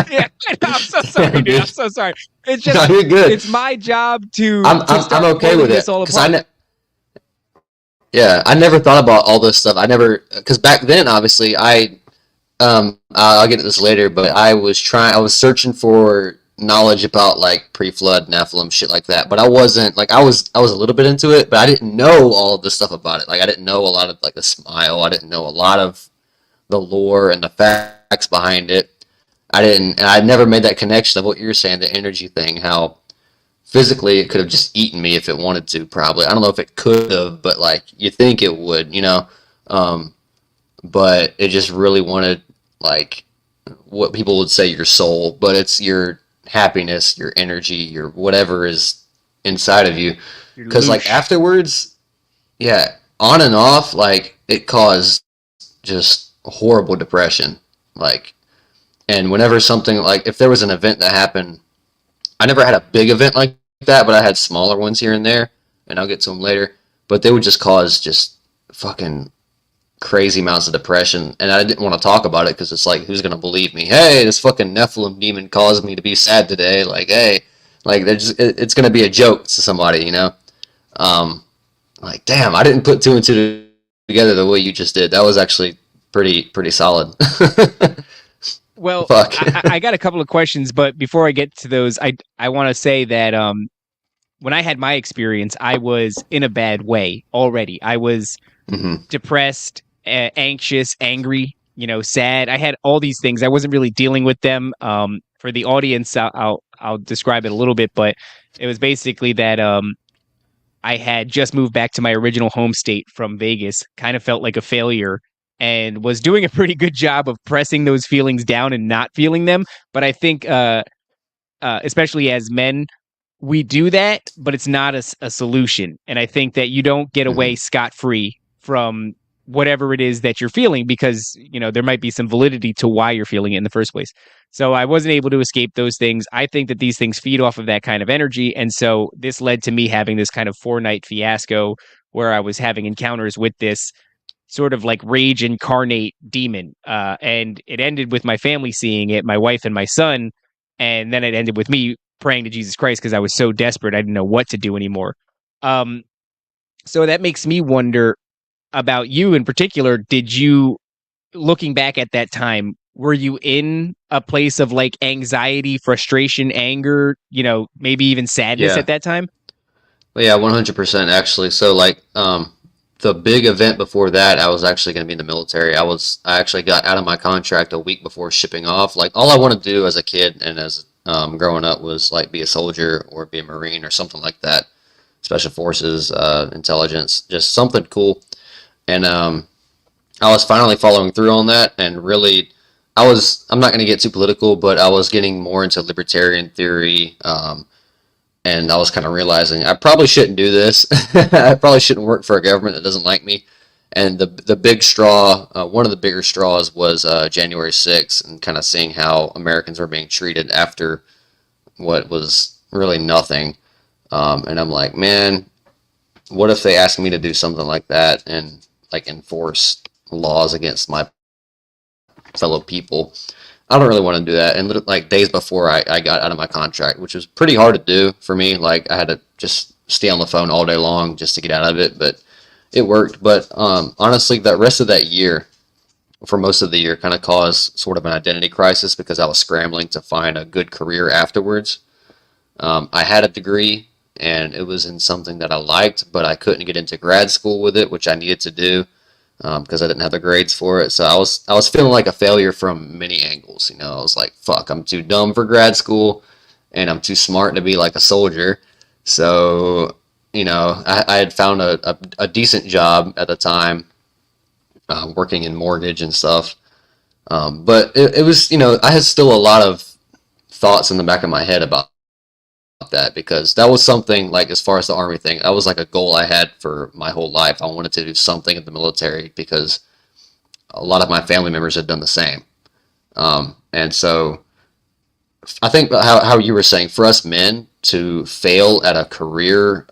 Yeah, I'm so sorry, Damn, dude. I'm dude. so sorry. It's No, just, you're good. it's my job to I'm I'm start okay with pulling this it all because apart. yeah, I never thought about all this stuff. I never because back then, obviously, I'll get to this later, but I was searching for knowledge about like pre-flood Nephilim shit like that, but I wasn't like I was a little bit into it, but I didn't know all of this stuff about it. Like I didn't know a lot of like the smile. I didn't know a lot of the lore and the facts behind it. I didn't, and I never made that connection of what you're saying, the energy thing, how physically it could have just eaten me if it wanted to, probably. I don't know if it could have, but like you think it would, you know? Um, but it just really wanted like what people would say your soul, but it's your happiness, your energy, your whatever is inside of you. You're Because like loosh. afterwards, yeah, on and off, like it caused just horrible depression. Like, and whenever something like if there was an event that happened, I never had a big event like that, but I had smaller ones here and there, and I'll get to them later. But they would just cause just fucking crazy amounts of depression, and I didn't want to talk about it because it's like, who's gonna believe me? Hey, this fucking Nephilim demon caused me to be sad today. Like, hey, like it's gonna be a joke to somebody, you know? Um, like, damn, I didn't put two and two together the way you just did. That was actually pretty solid. Well, Fuck. I got a couple of questions, but before I get to those, I want to say that when I had my experience, I was in a bad way already. I was hmm depressed, anxious, angry, you know, sad. I had all these things. I wasn't really dealing with them. For the audience, I'll describe it a little bit, but it was basically that I had just moved back to my original home state from Vegas, kind of felt like a failure, and was doing a pretty good job of pressing those feelings down and not feeling them. But I think, especially as men, we do that, but it's not a solution. And I think that you don't get away hmm scot free from whatever it is that you're feeling, because, you know, there might be some validity to why you're feeling it in the first place. So I wasn't able to escape those things. I think that these things feed off of that kind of energy. And so this led to me having this kind of 4 night fiasco where I was having encounters with this sort of like rage incarnate demon. And it ended with my family seeing it, my wife and my son. And then it ended with me praying to Jesus Christ because I was so desperate. I didn't know what to do anymore. Um, so that makes me wonder about you in particular. Did you, looking back at that time, were you in a place of like anxiety, frustration, anger, you know, maybe even sadness Yeah. at that time? Well, yeah, 100% actually. So like the big event before that, I was actually going to be in the military. I actually got out of my contract a week before shipping off. Like all I wanted to do as a kid and as growing up was like be a soldier or be a Marine or something like that. Special forces, intelligence, just something cool. And I was finally following through on that and really I'm not going to get too political, but I was getting more into libertarian theory. And I was kind of realizing I probably shouldn't do this. I probably shouldn't work for a government that doesn't like me. And the big straw, one of the bigger straws was January 6th, and kind of seeing how Americans were being treated after what was really nothing. And I'm like, man, what if they asked me to do something like that and like enforce laws against my fellow people? I don't really want to do that. And like days before I got out of my contract, which was pretty hard to do for me, like I had to just stay on the phone all day long just to get out of it, but it worked. But honestly, that rest of that year, for most of the year, kind of caused sort of an identity crisis because I was scrambling to find a good career afterwards. I had a degree and it was in something that I liked, but I couldn't get into grad school with it, which I needed to do because I didn't have the grades for it. So I was feeling like a failure from many angles. You know, I was like, fuck, I'm too dumb for grad school, and I'm too smart to be like a soldier. So I had found a decent job at the time, working in mortgage and stuff. But it was, I had still a lot of thoughts in the back of my head about that because that was something like as far as the army thing, that was like a goal I had for my whole life. I wanted to do something in the military because a lot of my family members had done the same. And so I think how you were saying for us men to fail at a career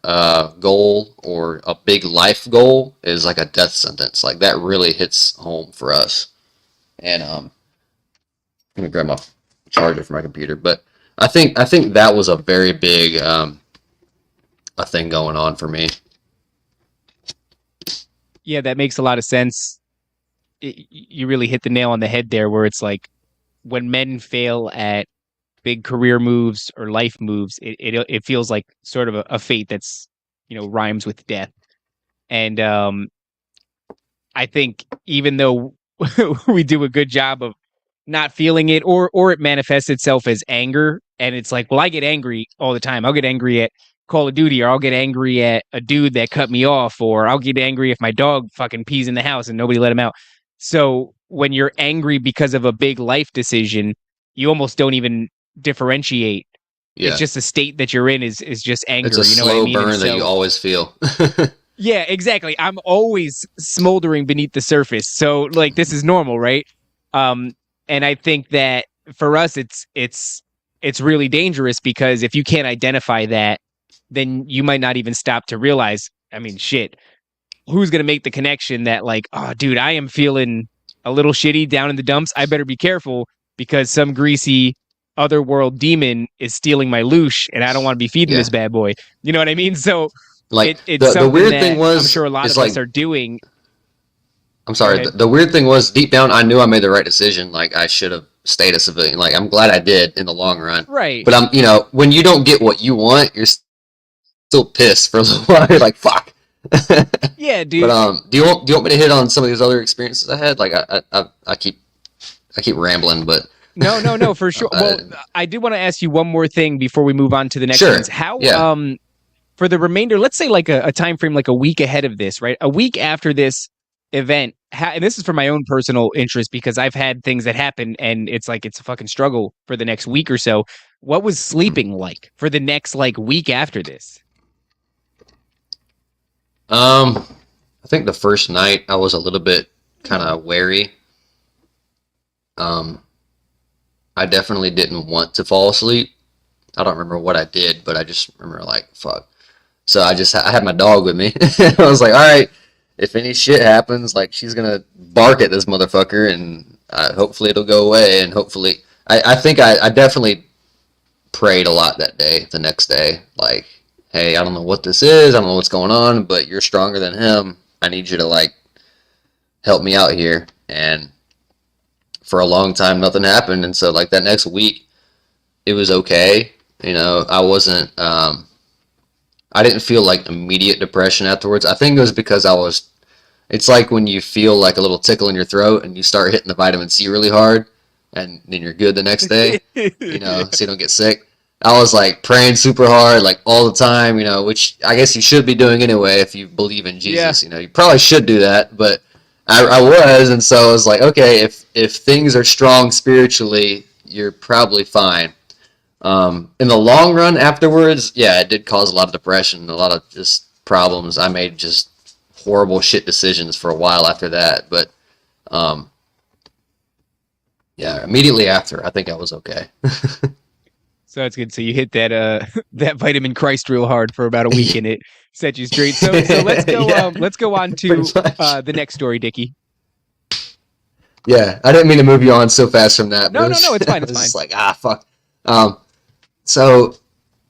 goal or a big life goal is like a death sentence. Like that really hits home for us. And let me grab my charger for my computer. But I think that was a very big a thing going on for me. Yeah, that makes a lot of sense. You really hit the nail on the head there, where it's like when men fail at big career moves or life moves, it feels like sort of a fate that's rhymes with death. And I think even though we do a good job of not feeling it, or it manifests itself as anger, and it's like, well, I get angry all the time. I'll get angry at Call of Duty, or I'll get angry at a dude that cut me off, or I'll get angry if my dog fucking pees in the house and nobody let him out. So when you're angry because of a big life decision, you almost don't even differentiate. It's Yeah. just a state that you're in is just It's anger. a You know what I slow mean? And burn that you so always feel. yeah, exactly. I'm always smoldering beneath the surface. So like this is normal, right? Um and I think that for us it's really dangerous because if you can't identify that, then you might not even stop to realize, I mean, shit, who's going to make the connection that like, oh dude, I am feeling a little shitty down in the dumps. I better be careful because some greasy otherworld demon is stealing my loosh and I don't want to be feeding Yeah. this bad boy. You know what I mean? So Like it's the something weird thing that I'm was sure a lot is of us like are doing. I'm Go sorry. ahead. The weird thing was deep down I knew I made the right decision. Like I should have stayed a civilian. Like I'm glad I did in the long run. Right. But when you don't get what you want, you're still pissed for a little while. You're like fuck. Yeah, But dude. do you want me to hit on some of these other experiences I had? Like I keep rambling, but No, no, no, for sure. Well, uh, I did want to ask you one more thing before we move on to the next ones. sure. How Yeah. for the remainder, let's say like a time frame like a week ahead of this, right? A week after this event, and this is for my own personal interest because I've had things that happen and it's like it's a fucking struggle for the next week or so. What was sleeping like for the next like week after this? I think the first night I was a little bit kind of wary. Um, I definitely didn't want to fall asleep. I don't remember what I did, but I just remember like fuck. So I had my dog with me. I was like, all right, if any shit happens, like she's gonna bark at this motherfucker, and hopefully it'll go away. And hopefully, I think I definitely prayed a lot that day. The next day, like, hey, I don't know what this is. I don't know what's going on, but you're stronger than him. I need you to like help me out here. And for a long time, nothing happened. And so like that next week, it was okay. I wasn't. I didn't feel like immediate depression afterwards. I think it was because I was. It's like when you feel like a little tickle in your throat and you start hitting the vitamin C really hard, and then you're good the next day. So you don't get sick. I was like praying super hard, like all the time. Which I guess you should be doing anyway if you believe in Yeah. Jesus. You probably should do that, but I was, and so I was like, okay, if things are strong spiritually, you're probably fine. In the long run, afterwards, yeah, it did cause a lot of depression, a lot of just problems. I made just horrible shit decisions for a while after that, but um, yeah, immediately after, I think I was okay. So that's good. So you hit that that vitamin Christ real hard for about a week Yeah, and it set you straight. So yeah, let's go on pretty to much. the next story, Dickie. Yeah, I didn't mean to move you on so fast from that, but No, no, no, it's I fine, it's was fine. just like, ah, fuck. Um, so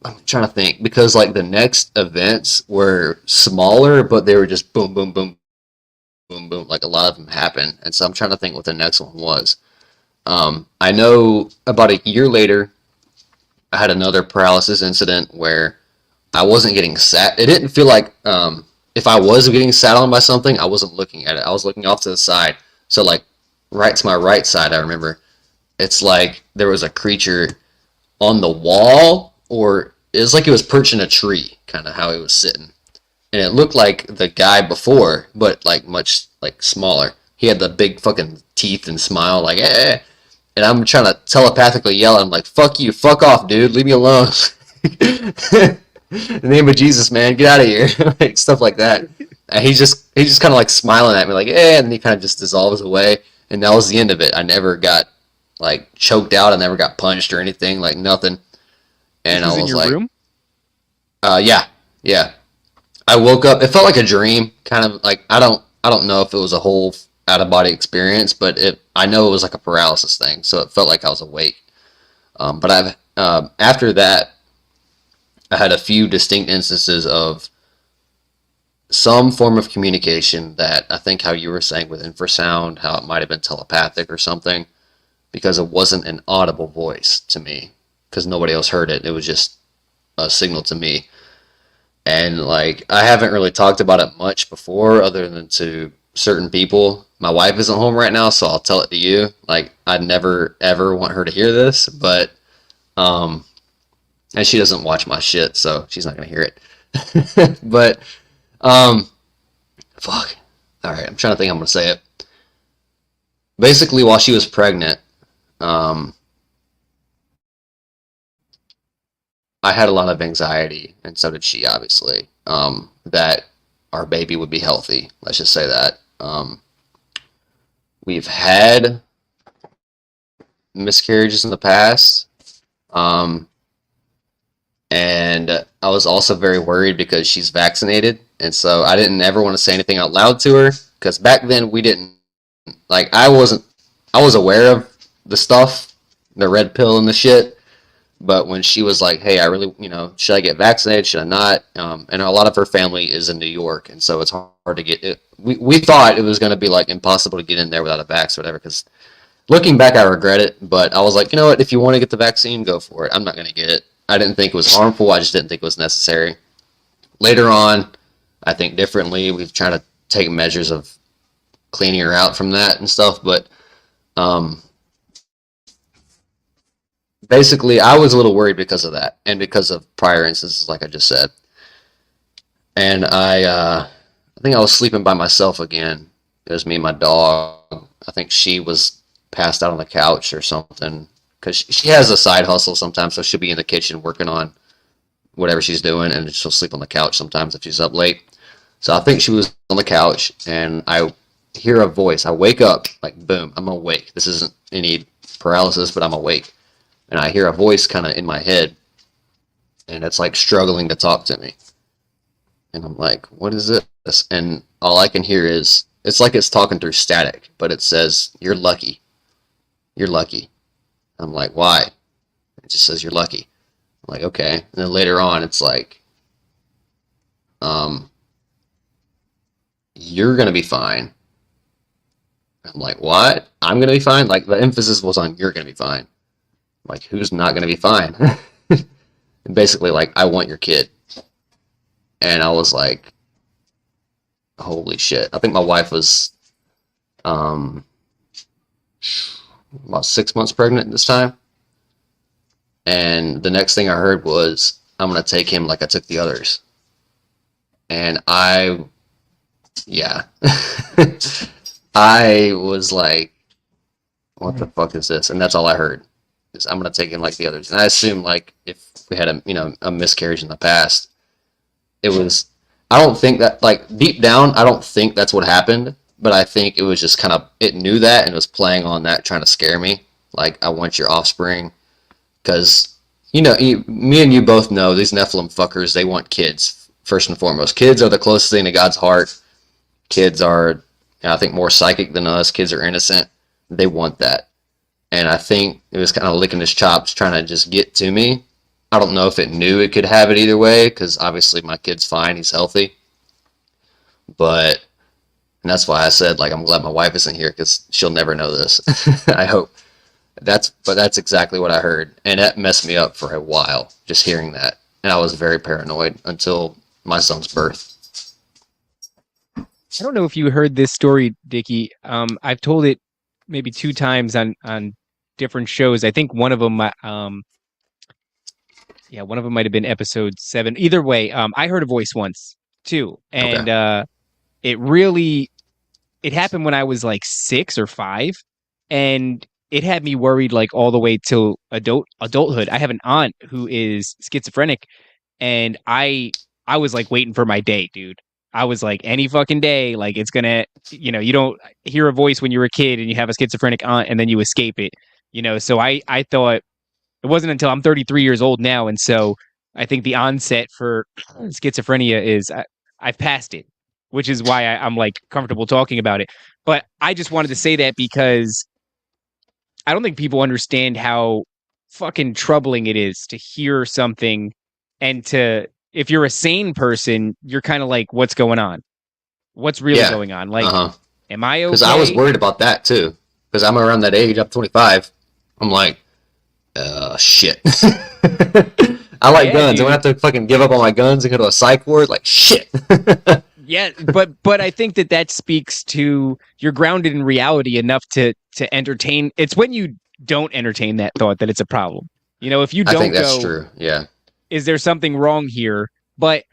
I'm trying to think because like the next events were smaller, but they were just boom, boom, boom, boom, boom. Like a lot of them happened, and so I'm trying to think what the next one was. I know about a year later, I had another paralysis incident where I wasn't getting sat. It didn't feel like if I was getting sat on by something, I wasn't looking at it. I was looking off to the side. So like right to my right side, I remember it's like there was a creature on the wall, or it was like it was perched in a tree, kind of how it was sitting, and it looked like the guy before, but like much like smaller. He had the big fucking teeth and smile, like eh. And I'm trying to telepathically yell at him, like "fuck you, fuck off, dude, leave me alone." In the name of Jesus, man, get out of here, like stuff like that. And he's just kind of like smiling at me, like eh, and then he kind of just dissolves away, and that was the end of it. I never got like choked out. I never got punched or anything, like nothing. This And I was in was your like, room? yeah, yeah. I woke up. It felt like a dream, kind of like I don't know if it was a whole out of body experience, but it I know it was like a paralysis thing, so it felt like I was awake. But I've after that, I had a few distinct instances of some form of communication that I think how you were saying with infrasound, how it might have been telepathic or something, because it wasn't an audible voice to me, because nobody else heard it. It was just a signal to me. And like I haven't really talked about it much before other than to certain people. My wife isn't home right now, so I'll tell it to you. Like I'd never ever want her to hear this, but um and she doesn't watch my shit, so she's not gonna hear it. But um fuck. Alright, I'm trying to think I'm gonna say it. Basically while she was pregnant, um I had a lot of anxiety, and so did she, obviously, that our baby would be healthy. Let's just say that. We've had miscarriages in the past, um, and I was also very worried because she's vaccinated, and so I didn't ever want to say anything out loud to her because back then we didn't like I wasn't I was aware of the stuff, the red pill and the shit. But when she was like, "Hey, I really, should I get vaccinated? Should I not?" And a lot of her family is in New York, and so it's hard to get it. We thought it was going to be like impossible to get in there without a vax or whatever. Because looking back, I regret it. But I was like, you know what? If you want to get the vaccine, go for it. I'm not going to get it. I didn't think it was harmful. I just didn't think it was necessary. Later on, I think differently. We've tried to take measures of cleaning her out from that and stuff. But um, basically, I was a little worried because of that and because of prior instances, like I just said. And I think I was sleeping by myself again. It was me and my dog. I think she was passed out on the couch or something because she has a side hustle sometimes, so she'll be in the kitchen working on whatever she's doing, and she'll sleep on the couch sometimes if she's up late. So I think she was on the couch, and I hear a voice. I wake up, like boom, I'm awake. This isn't any paralysis, but I'm awake, and I hear a voice kind of in my head, and it's like struggling to talk to me. And I'm like, what is this? And all I can hear is, it's like it's talking through static, but it says, you're lucky. You're lucky. I'm like, why? It just says, you're lucky. I'm like, okay. And then later on, it's like, um, you're going to be fine. I'm like, what? I'm going to be fine? Like, the emphasis was on, you're going to be fine. I'm like, who's not going to be fine? And basically, like, I want your kid. And I was like, holy shit. I think my wife was, um, about 6 months pregnant this time. And the next thing I heard was, I'm going to take him like I took the others. And yeah. I was like, what the fuck is this? And that's all I heard. Is I'm gonna take in like the others. And I assume like if we had a miscarriage in the past, it was. I don't think that like deep down, I don't think that's what happened. But I think it was just kind of it knew that and was playing on that, trying to scare me. Like I want your offspring because me and you both know these Nephilim fuckers. They want kids first and foremost. Kids are the closest thing to God's heart. Kids are, I think, more psychic than us. Kids are innocent. They want that. And I think it was kind of licking his chops, trying to just get to me. I don't know if it knew it could have it either way, because obviously my kid's fine. He's healthy. But, and that's why I said, like, I'm glad my wife isn't here, because she'll never know this. I hope. But that's exactly what I heard. And that messed me up for a while, just hearing that. And I was very paranoid until my son's birth. I don't know if you heard this story, Dickie. I've told it maybe 2 times on different shows. I think one of them, one of them might have been episode 7. Either way, I heard a voice once too, Okay. and it really it happened when I was like 6 or 5, and it had me worried like all the way till adulthood. I have an aunt who is schizophrenic, and I was like waiting for my day, dude. I was like, any fucking day, like it's gonna, you don't hear a voice when you're a kid and you have a schizophrenic aunt and then you escape it, So I thought it wasn't until I'm 33 years old now, and so I think the onset for schizophrenia is I've passed it, which is why I'm like comfortable talking about it. But I just wanted to say that because I don't think people understand how fucking troubling it is to hear something and to if you're a sane person, you're kind of like, what's going on? What's really Yeah. going on? Uh Like, huh. am I Because I was okay? worried about that too. Because I'm around that age, I'm 25. I'm like, shit. I like Yeah, guns. I'm gonna dude. have to fucking give up on my guns and go to a psych ward. Like shit. Yeah, but I think that speaks to you're grounded in reality enough to entertain. It's when you don't entertain that thought that it's a problem. If you I think don't that's go, true. Yeah. is there something wrong here? But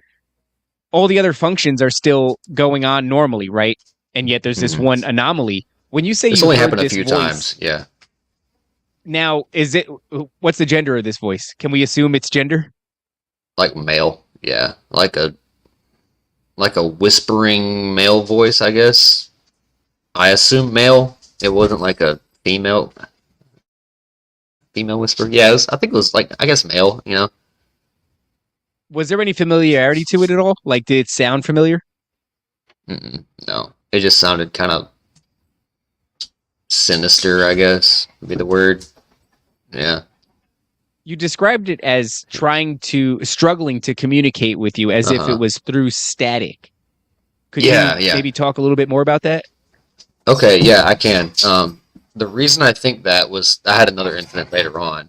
all the other functions are still going on normally, right? And yet there's this Hmm. one anomaly. When you say This you only heard happened a this few voice, times. Yeah. now is it what's the gender of this voice? Can we assume it's gender? Like male. Yeah. Like a whispering male voice, I guess. I assume male. It wasn't like a female whisper. Yeah, I think it was like I guess male. Was there any familiarity to it at all? Like, did it sound familiar? No, it just sounded kind of sinister, I guess would be the word. Yeah. You described it as struggling to communicate with you as Uh if it huh. was through static. Could Yeah, you yeah. maybe talk a little bit more about that? Okay, yeah, I can. The reason I think that was I had another incident later on,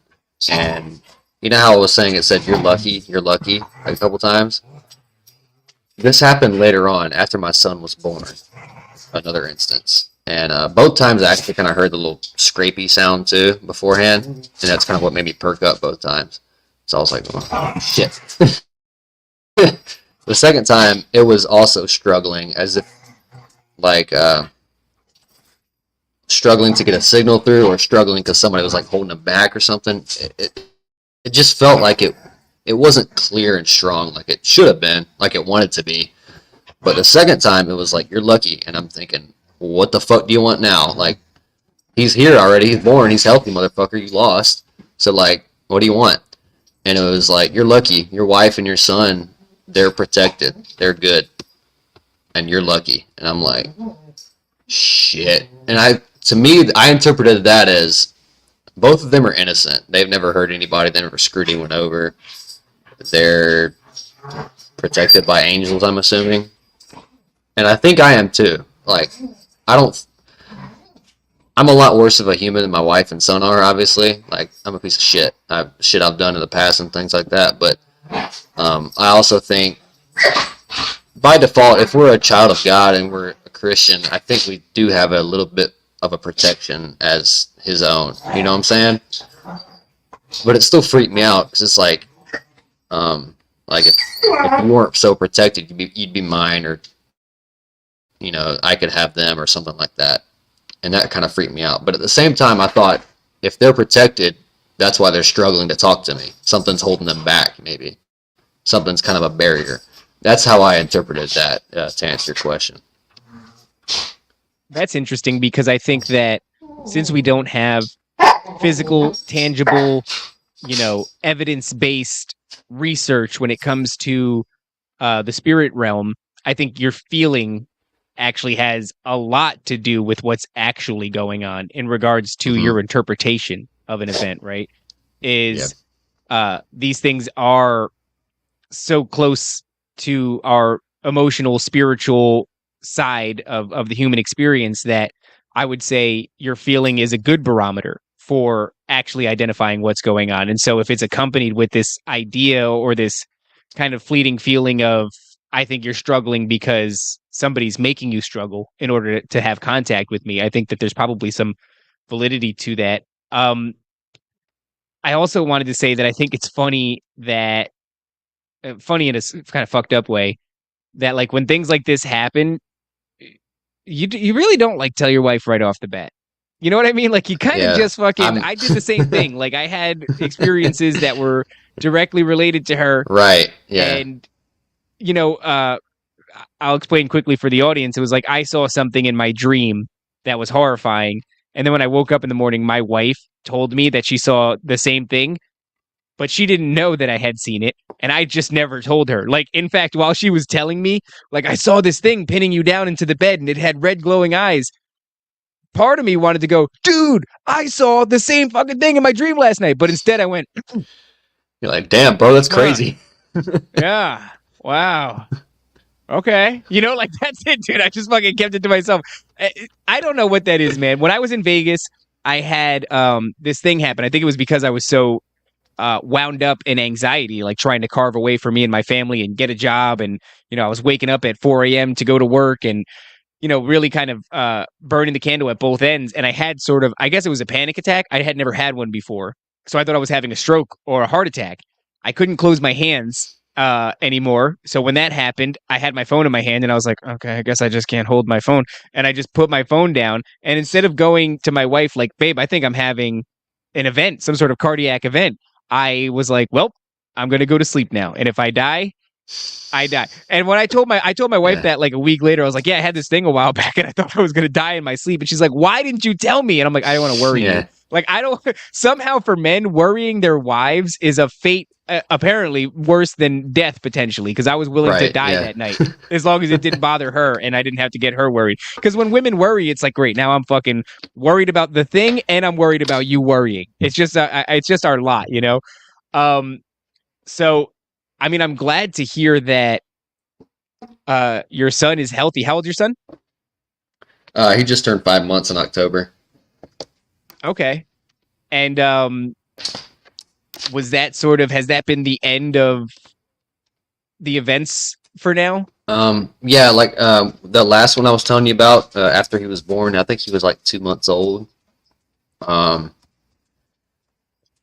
and you know how I was saying it said you're lucky, like a couple times. This happened later on after my son was born. Another instance, and both times I actually kind of heard the little scrapey sound too beforehand, and that's kind of what made me perk up both times. So I was like, oh, shit. The second time, it was also struggling, as if like struggling to get a signal through, or struggling because somebody was like holding him back or something. It just felt like it wasn't clear and strong like it should have been, like it wanted to be. But the second time, it was like you're lucky, and I'm thinking, what the fuck do you want now? Like he's here already, he's born, he's healthy, motherfucker. You lost, so like, what do you want? And it was like you're lucky. Your wife and your son, they're protected, they're good, and you're lucky. And I'm like, shit. And to me, I interpreted that as both of them are innocent. They've never hurt anybody. They never screwed anyone over. They're protected by angels, I'm assuming. And I think I am too. Like, I don't. I'm a lot worse of a human than my wife and son are, obviously. Like, I'm a piece of shit. Shit I've done in the past and things like that. But I also think, by default, if we're a child of God and we're a Christian, I think we do have a little bit of a protection as His own. You know what I'm saying? But it still freaked me out because it's like if you weren't so protected, you'd be mine, or I could have them or something like that. And that kind of freaked me out. But at the same time, I thought if they're protected, that's why they're struggling to talk to me. Something's holding them back, maybe. Something's kind of a barrier. That's how I interpreted that, to answer your question. That's interesting because I think that since we don't have physical, tangible, evidence-based research when it comes to the spirit realm, I think your feeling actually has a lot to do with what's actually going on in regards to your interpretation of an event, right? Is these things are so close to our emotional, spiritual side of the human experience that I would say your feeling is a good barometer for actually identifying what's going on. And so if it's accompanied with this idea or this kind of fleeting feeling of, I think you're struggling because somebody's making you struggle in order to have contact with me, I think that there's probably some validity to that. I also wanted to say that I think it's funny that, funny in a kind of fucked up way, that like when things like this happen, you really don't like tell your wife right off the bat. You know what I mean? Like you kind of just fucking. I did the same thing. Like I had experiences that were directly related to her. Right. Yeah. And I'll explain quickly for the audience. It was like I saw something in my dream that was horrifying, and then when I woke up in the morning, my wife told me that she saw the same thing, but she didn't know that I had seen it, and I just never told her. Like, in fact, while she was telling me, like, I saw this thing pinning you down into the bed, and it had red glowing eyes, part of me wanted to go, dude, I saw the same fucking thing in my dream last night, but instead I went, you're like, damn, bro, that's crazy. Yeah, wow. Okay. Like that's it, dude. I just fucking kept it to myself. I don't know what that is, man. When I was in Vegas, I had this thing happen. I think it was because I was so wound up in anxiety, like trying to carve away for me and my family and get a job. And, I was waking up at 4 a.m. to go to work and, really kind of burning the candle at both ends. And I had sort of, I guess it was a panic attack. I had never had one before. So I thought I was having a stroke or a heart attack. I couldn't close my hands anymore. So when that happened, I had my phone in my hand and I was like, okay, I guess I just can't hold my phone. And I just put my phone down. And instead of going to my wife, like, babe, I think I'm having an event, some sort of cardiac event, I was like, well, I'm going to go to sleep now. And if I die, I die. And when I told my wife that like a week later, I was like, yeah, I had this thing a while back and I thought I was going to die in my sleep. And she's like, why didn't you tell me? And I'm like, I don't want to worry you. Like, I don't, somehow for men, worrying their wives is a fate apparently worse than death potentially, because I was willing to die that night as long as it didn't bother her and I didn't have to get her worried. Because when women worry, it's like, great, now I'm fucking worried about the thing and I'm worried about you worrying. It's just our lot, So, I mean, I'm glad to hear that your son is healthy. How old's your son? He just turned 5 months in October. Okay. And has that been the end of the events for now? Yeah, like the last one I was telling you about, after he was born, I think he was like 2 months old.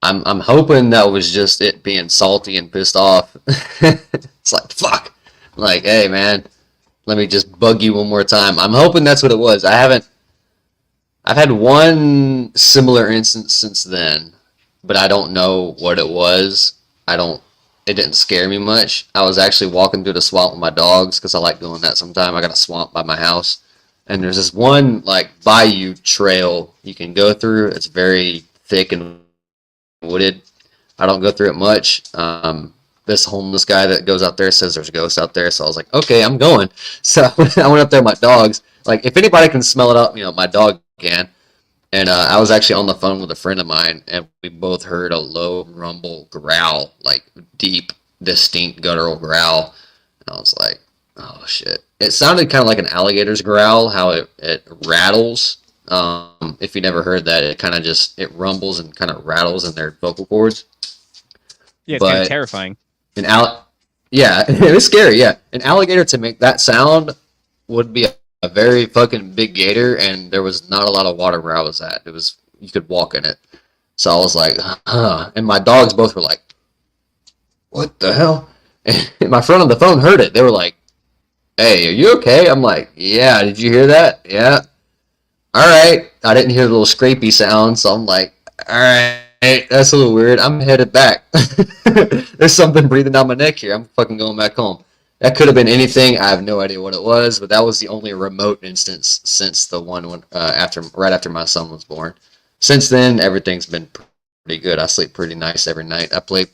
I'm hoping that was just it being salty and pissed off. It's like, fuck. Like, hey man, let me just bug you one more time. I'm hoping that's what it was. I've had one similar instance since then, but I don't know what it was. It didn't scare me much. I was actually walking through the swamp with my dogs, because I like doing that sometime. I got a swamp by my house, and there's this one like bayou trail you can go through. It's very thick and wooded. I don't go through it much. This homeless guy that goes out there says there's ghosts out there, so I was like, okay, I'm going. So I went up there with my dogs. Like, if anybody can smell it up, my dog can. And I was actually on the phone with a friend of mine, and we both heard a low rumble growl, like deep, distinct guttural growl. And I was like, oh shit. It sounded kind of like an alligator's growl, how it rattles. If you never heard that, it kind of it rumbles and kind of rattles in their vocal cords. Yeah, it's kind of terrifying. Yeah, it was scary, yeah. An alligator to make that sound would be a very fucking big gator, and there was not a lot of water where I was at. You could walk in it. So I was like, huh. And my dogs both were like, what the hell? And my friend on the phone heard it. They were like, "Hey, are you okay?" I'm like, "Yeah, did you hear that? Yeah. All right." I didn't hear the little scrapey sound, so I'm like, "All right, that's a little weird. I'm headed back. There's something breathing down my neck here. I'm fucking going back home." That could have been anything. I have no idea what it was, but that was the only remote instance since the one when right after my son was born. Since then, everything's been pretty good. I sleep pretty nice every night. I play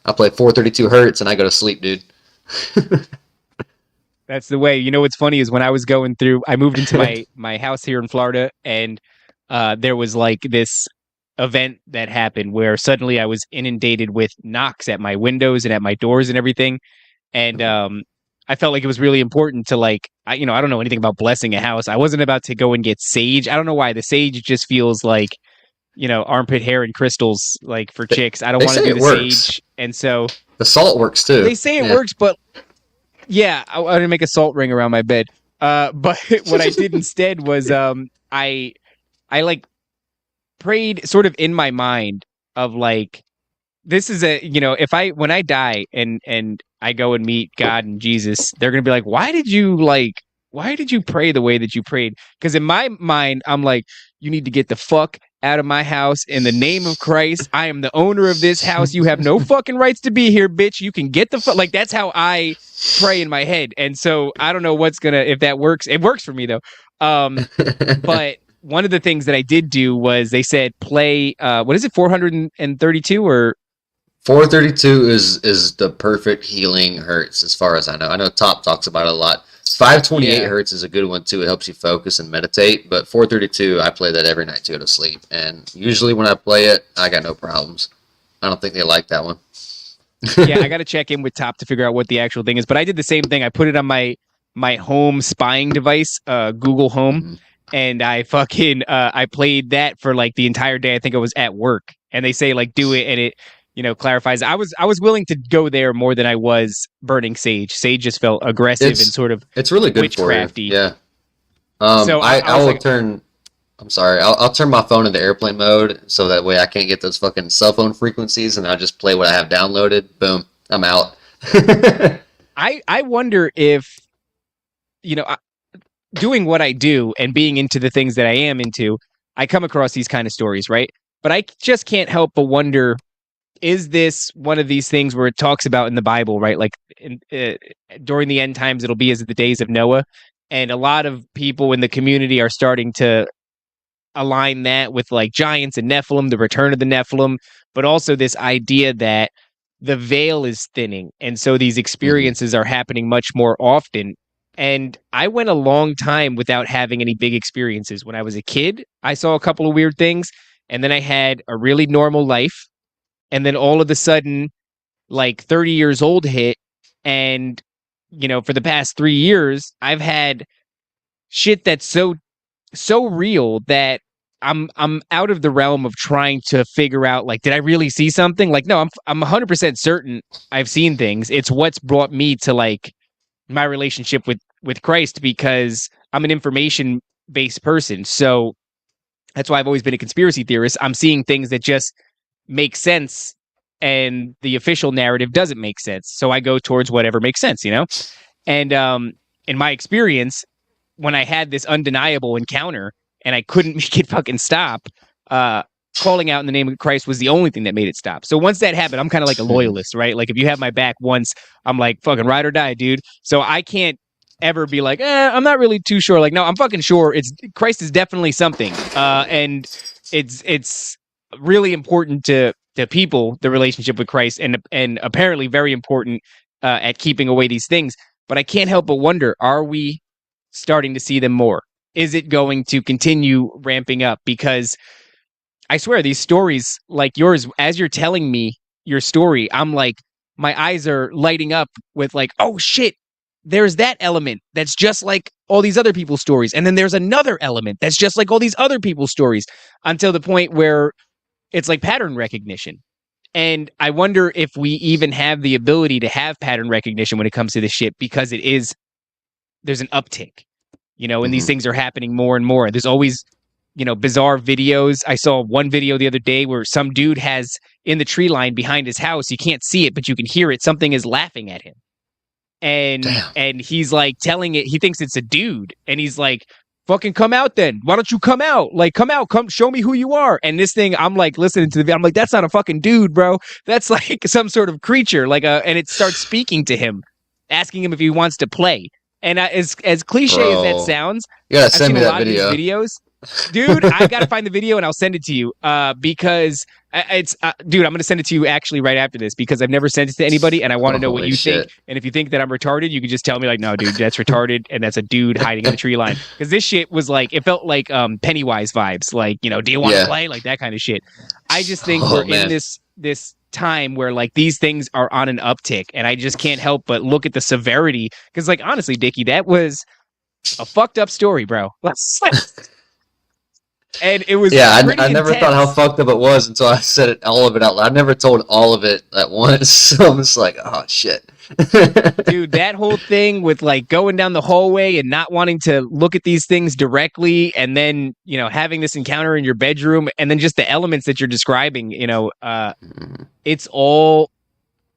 432 hertz and I go to sleep, dude. That's the way. You know what's funny is when I was going through, I moved into my house here in Florida, and there was like this event that happened where suddenly I was inundated with knocks at my windows and at my doors and everything, and I felt like it was really important to like, I don't know anything about blessing a house. I wasn't about to go and get sage. I don't know why the sage just feels like armpit hair and crystals like for they, chicks. I don't they want to say do it the works. sage, and so The salt works they too. say it Yeah. works, but yeah, I didn't make a salt ring around my bed. But what I did instead was I like prayed sort of in my mind of like, this is if I when I die and I go and meet God and Jesus, they're gonna be like, why did you pray the way that you prayed? Because in my mind, I'm like, you need to get the fuck out of my house in the name of Christ. I am the owner of this house. You have no fucking rights to be here, bitch. You can get the fuck. Like, that's how I pray in my head. And so I don't know if that works. It works for me though. But one of the things that I did do was they said play what is it, 432 or 432 is the perfect healing hertz as far as I know. I know Top talks about it a lot. 528 yeah. hertz is a good one too. It helps you focus and meditate. But 432, I play that every night to go to sleep. And usually when I play it, I got no problems. I don't think they like that one. Yeah, I got to check in with Top to figure out what the actual thing is. But I did the same thing. I put it on my home spying device, Google Home, Mhm. and I played that for like the entire day. I think I was at work, and they say like do it, and it clarifies. I was willing to go there more than I was burning sage. Sage just felt aggressive and It's sort of it's really good for you. witchcrafty. Yeah. So I I was will like, turn. I'm sorry. I'll turn my phone into airplane mode so that way I can't get those fucking cell phone frequencies, and I'll just play what I have downloaded. Boom. I'm out. I wonder if you know doing what I do and being into the things that I am into, I come across these kind of stories, right? But I just can't help but wonder, is this one of these things where it talks about in the Bible, right? Like during the end times, it'll be as the days of Noah. And a lot of people in the community are starting to align that with like giants and Nephilim, the return of the Nephilim, but also this idea that the veil is thinning. And so these Hmm. experiences are happening much more often. And I went a long time without having any big experiences. When I was a kid, I saw a couple of weird things, and then I had a really normal life. And then all of a sudden, like 30 years old hit. And, for the past 3 years, I've had shit that's so real that I'm out of the realm of trying to figure out like, did I really see something? Like, no, I'm 100% certain I've seen things. It's what's brought me to like my relationship with Christ, because I'm an information based person. So that's why I've always been a conspiracy theorist. I'm seeing things that just make sense, and the official narrative doesn't make sense. So I go towards whatever makes sense. And in my experience, when I had this undeniable encounter and I couldn't make it fucking stop, uh, calling out in the name of Christ was the only thing that made it stop. So once that happened, I'm kind of like a loyalist, right? Like if you have my back once, I'm like fucking ride or die, dude. So I can't ever be like, I'm not really too sure. Like, no, I'm fucking sure. It's Christ is definitely something, and it's really important to people, the relationship with Christ, and apparently very important at keeping away these things. But I can't help but wonder: are we starting to see them more? Is it going to continue ramping up? Because I swear, these stories like yours, as you're telling me your story, I'm like, my eyes are lighting up with like, oh shit, there's that element that's just like all these other people's stories. And then there's another element that's just like all these other people's stories, until the point where it's like pattern recognition. And I wonder if we even have the ability to have pattern recognition when it comes to this shit, because there's an uptick, and these Hmm. things are happening more and more. There's always, bizarre videos. I saw one video the other day where some dude has in the tree line behind his house, you can't see it, but you can hear it. Something is laughing at him. Damn. and he's like telling it, he thinks it's a dude, and he's like, fucking come out then. Why don't you come out? Like, come out, come show me who you are. And this thing, I'm like listening to the, I'm like, that's not a fucking dude, bro. That's like some sort of creature, like and it starts speaking to him, asking him if he wants to play. And as cliche as that Bro. sounds, You gotta I've send seen me a that lot of these video. videos. Dude, I gotta find the video and I'll send it to you. Because it's, dude, I'm gonna send it to you actually right after this because I've never sent it to anybody and I want to know what Holy you think. shit. And if you think that I'm retarded, you can just tell me like, no, dude, that's retarded and that's a dude hiding in the tree line. Because this shit was like, it felt like Pennywise vibes, like, you know, do you want to Yeah. play, like that kind of shit. I just think we're Oh in man. this time where like these things are on an uptick, and I just can't help but look at the severity. Because like honestly, Dickie, that was a fucked up story, bro. And it was Yeah, pretty I never thought how intense. fucked up it was until I said it all of it out loud. I never told all of it at once, so I'm just like, oh shit. Dude, that whole thing with like going down the hallway and not wanting to look at these things directly, and then, you know, having this encounter in your bedroom, and then just the elements that you're describing, you know, it's all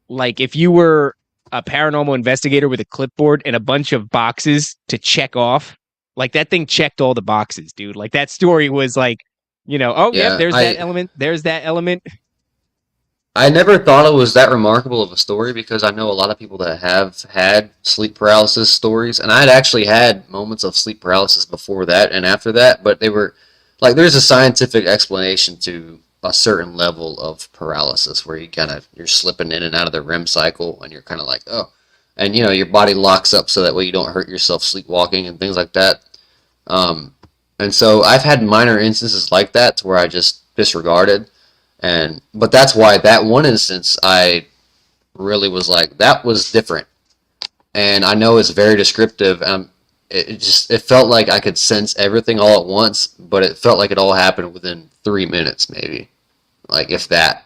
like if you were a paranormal investigator with a clipboard and a bunch of boxes to check off, like that thing checked all the boxes, dude. Like that story was like, you know, oh, yep, Yeah, there's that element, there's that element. I never thought it was that remarkable of a story because I know a lot of people that have had sleep paralysis stories, and I had actually had moments of sleep paralysis before that and after that, but they were like there's a scientific explanation to a certain level of paralysis where you're slipping in and out of the REM cycle and you're kind of like, oh, and you know your body locks up so that way you don't hurt yourself sleepwalking and things like that. Um, and so I've had minor instances like that to where I just disregarded. And but that's why that one instance I really was like that was different, and I know it's very descriptive. It felt like I could sense everything all at once, but it felt like it all happened within 3 minutes, maybe, like if that.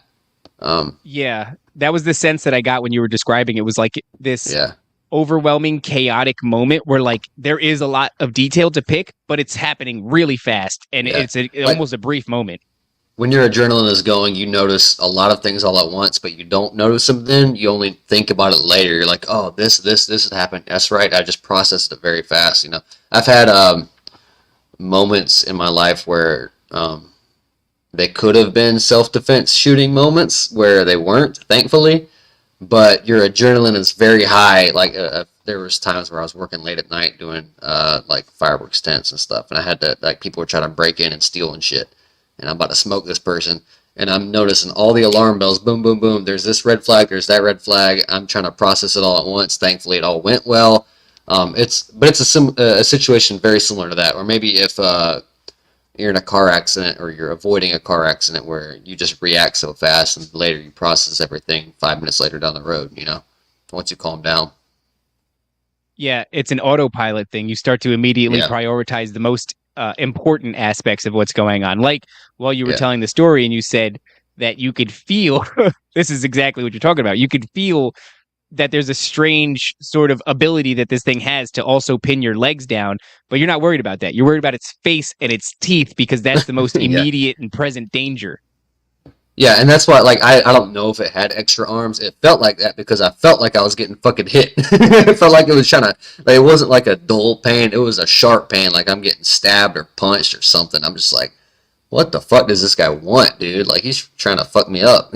Yeah, that was the sense that I got when you were describing. It was like this Yeah, overwhelming, chaotic moment where like there is a lot of detail to pick, but it's happening really fast, and yeah. it's Like almost a brief moment. when your adrenaline is going, you notice a lot of things all at once, but you don't notice them then. You only think about it later. You're like, oh, this has happened. That's right. I just processed it very fast. You know, I've had moments in my life where they could have been self-defense shooting moments where they weren't, thankfully. But your adrenaline is very high. Like there was times where I was working late at night doing like fireworks tents and stuff, and I had to like people were trying to break in and steal and shit, and I'm about to smoke this person, and I'm noticing all the alarm bells, boom, boom, boom. There's this red flag, there's that red flag. I'm trying to process it all at once. Thankfully, it all went well. It's a situation very similar to that, or maybe if you're in a car accident or you're avoiding a car accident where you just react so fast and later you process everything 5 minutes later down the road, you know, once you calm down. Yeah, it's an autopilot thing. You start to immediately Yeah, prioritize the most important aspects of what's going on. Like while you were yeah, telling the story, and you said that you could feel this is exactly what you're talking about. You could feel that there's a strange sort of ability that this thing has to also pin your legs down, but you're not worried about that. You're worried about its face and its teeth because that's the most yeah. immediate and present danger. Yeah, and that's why, like, I don't know if it had extra arms. It felt like that because I felt like I was getting fucking hit. It felt like it was trying to, like, it wasn't like a dull pain. It was a sharp pain, like I'm getting stabbed or punched or something. I'm just like, what the fuck does this guy want, dude? Like, he's trying to fuck me up.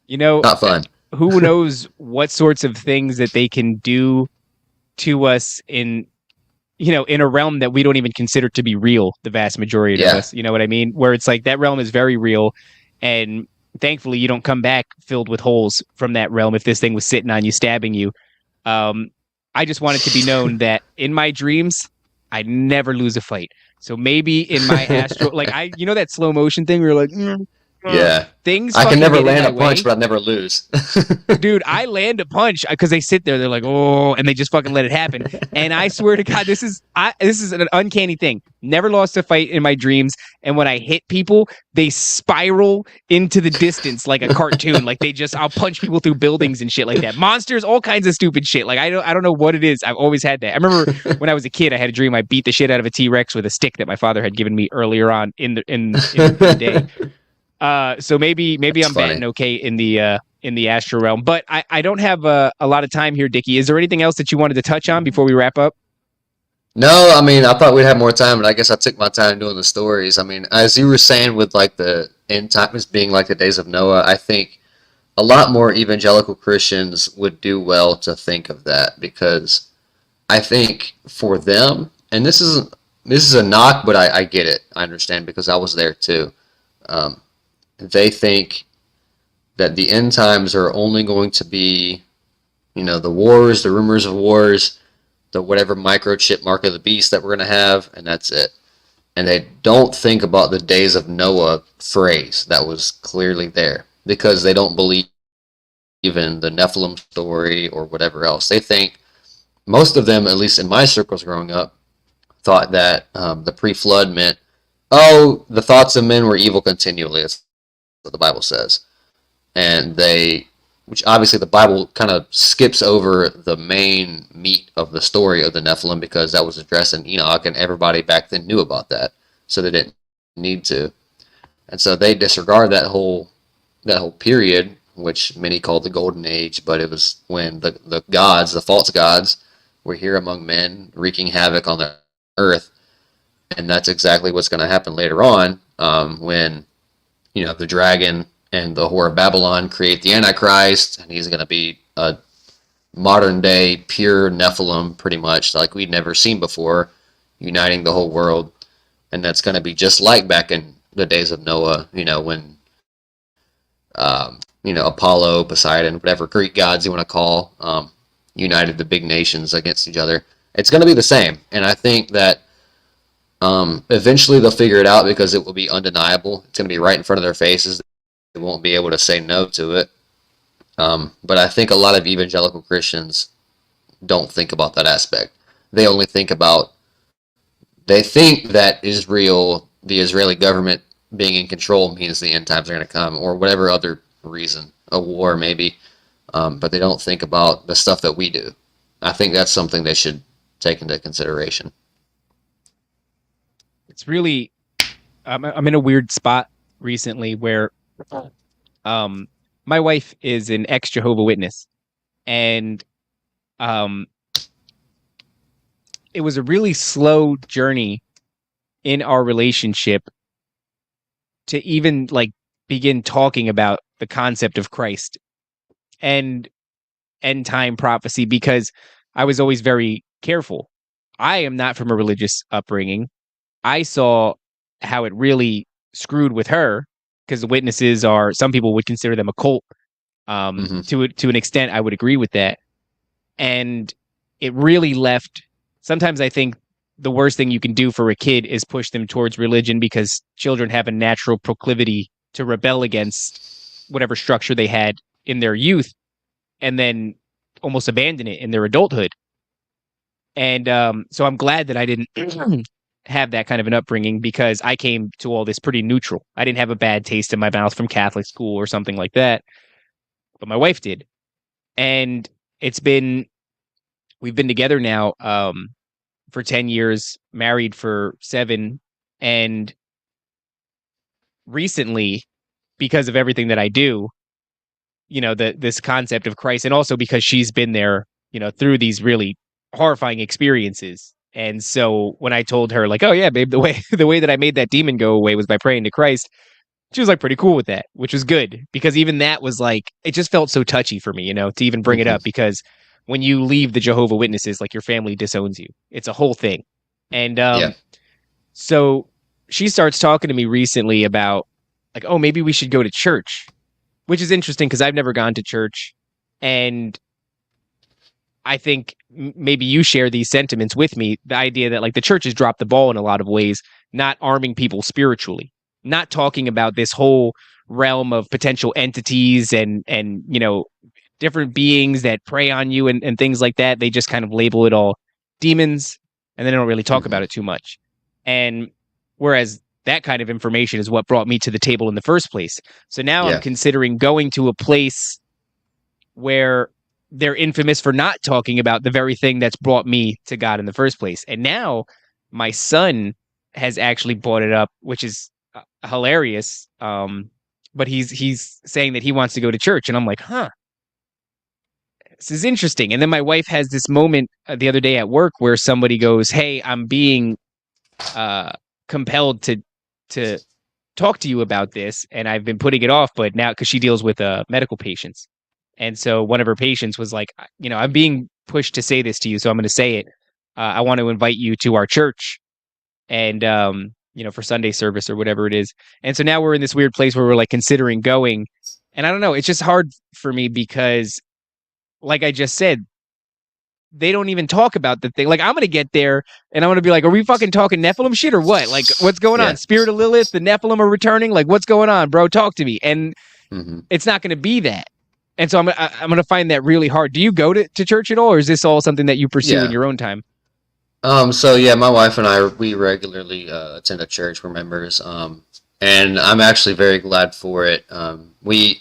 You know, Not fun. who knows what sorts of things that they can do to us in, you know, in a realm that we don't even consider to be real, the vast majority of Yeah. us, you know what I mean? Where it's like that realm is very real, and thankfully you don't come back filled with holes from that realm if this thing was sitting on you, stabbing you. um I just want it to be known that in my dreams I never lose a fight. So maybe in my astral, like, I, you know, that slow motion thing where you're like, Yeah. things I can fucking never get in land my a punch, way. but I never lose. Dude, I land a punch because they sit there. They're like, oh, and they just fucking let it happen. And I swear to God, this is an uncanny thing. Never lost a fight in my dreams. And when I hit people, they spiral into the distance like a cartoon. Like I'll punch people through buildings and shit like that. Monsters, all kinds of stupid shit. Like I don't know what it is. I've always had that. I remember when I was a kid, I had a dream I beat the shit out of a T-Rex with a stick that my father had given me earlier on in the day. So maybe That's I'm batting funny. okay in the astral realm. But I don't have a lot of time here, Dickie. Is there anything else that you wanted to touch on before we wrap up? No, I mean, I thought we'd have more time, but I guess I took my time doing the stories. I mean, as you were saying with like the end times being like the days of Noah, I think a lot more evangelical Christians would do well to think of that because I think for them, and this is a knock, but I get it. I understand because I was there too. Um, they think that the end times are only going to be, the wars, the rumors of wars, the whatever microchip mark of the beast that we're going to have, and that's it. And they don't think about the days of Noah phrase that was clearly there because they don't believe in the Nephilim story or whatever else. They think, most of them, at least in my circles growing up, thought that the pre-flood meant, oh, the thoughts of men were evil continually. That's what the Bible says. And which obviously the Bible kind of skips over the main meat of the story of the Nephilim because that was addressed in Enoch, and everybody back then knew about that, so they didn't need to. And so they disregard that whole period, which many called the Golden Age, but it was when the gods, the false gods, were here among men, wreaking havoc on the earth, and that's exactly what's going to happen later on when the dragon and the whore of Babylon create the Antichrist, and he's going to be a modern day pure Nephilim, pretty much like we'd never seen before, uniting the whole world, and that's going to be just like back in the days of Noah, when Apollo, Poseidon, whatever Greek gods you want to call, united the big nations against each other. It's going to be the same, and I think that eventually they'll figure it out because it will be undeniable. It's going to be right in front of their faces. They won't be able to say no to it. But I think a lot of evangelical Christians don't think about that aspect. They only they think that Israel, the Israeli government being in control means the end times are going to come, or whatever other reason, a war maybe. But they don't think about the stuff that we do. I think that's something they should take into consideration. It's really I'm in a weird spot recently where um my wife is an ex Jehovah Witness, and um it was a really slow journey in our relationship to even like begin talking about the concept of Christ and end time prophecy because I was always very careful. I am not from a religious upbringing. I saw how it really screwed with her because the witnesses are, some people would consider them a cult. Hmm. To an extent, I would agree with that. And it really left. Sometimes I think the worst thing you can do for a kid is push them towards religion because children have a natural proclivity to rebel against whatever structure they had in their youth and then almost abandon it in their adulthood. And so I'm glad that I didn't have that kind of an upbringing because I came to all this pretty neutral. I didn't have a bad taste in my mouth from Catholic school or something like that, but my wife did. And it's been we've been together now for 10 years, married for 7, and recently, because of everything that I do, this concept of Christ, and also because she's been there, through these really horrifying experiences. And so when I told her, like, oh yeah, babe, the way the way that I made that demon go away was by praying to Christ, she was like pretty cool with that, which was good because even that was like it just felt so touchy for me, to even bring it Hmm. up because when you leave the Jehovah Witnesses, like your family disowns you. It's a whole thing. And Yeah. so she starts talking to me recently about like, oh, maybe we should go to church, which is interesting because I've never gone to church. And I think maybe you share these sentiments with me. The idea that like the church has dropped the ball in a lot of ways, not arming people spiritually, not talking about this whole realm of potential entities and different beings that prey on you and things like that. They just kind of label it all demons and they don't really talk Hmm. about it too much. And whereas that kind of information is what brought me to the table in the first place. So now I'm Yeah. considering going to a place where they're infamous for not talking about the very thing that's brought me to God in the first place. And now my son has actually brought it up, which is hilarious. but he's saying that he wants to go to church, and I'm like, huh, this is interesting. And then my wife has this moment the other day at work where somebody goes, "Hey, I'm being uh, compelled to talk to you about this, and I've been putting it off, but now because she deals with medical patients, and so one of her patients was like, I'm being pushed to say this to you, so I'm going to say it. I want to invite you to our church, and for Sunday service or whatever it is. And so now we're in this weird place where we're like considering going, and I don't know, it's just hard for me because, like I just said, they don't even talk about the thing. Like, I'm gonna get there and I'm gonna be like, are we fucking talking Nephilim shit or what? Like, what's going on? Yeah. Spirit of Lilith, the Nephilim are returning. Like, what's going on, bro? Talk to me. And Hmm. it's not gonna be that. And so I'm gonna find that really hard. Do you go to church at all, or is this all something that you pursue in Yeah. your own time? So yeah, my wife and I, we regularly attend a church. We're members. And I'm actually very glad for it. We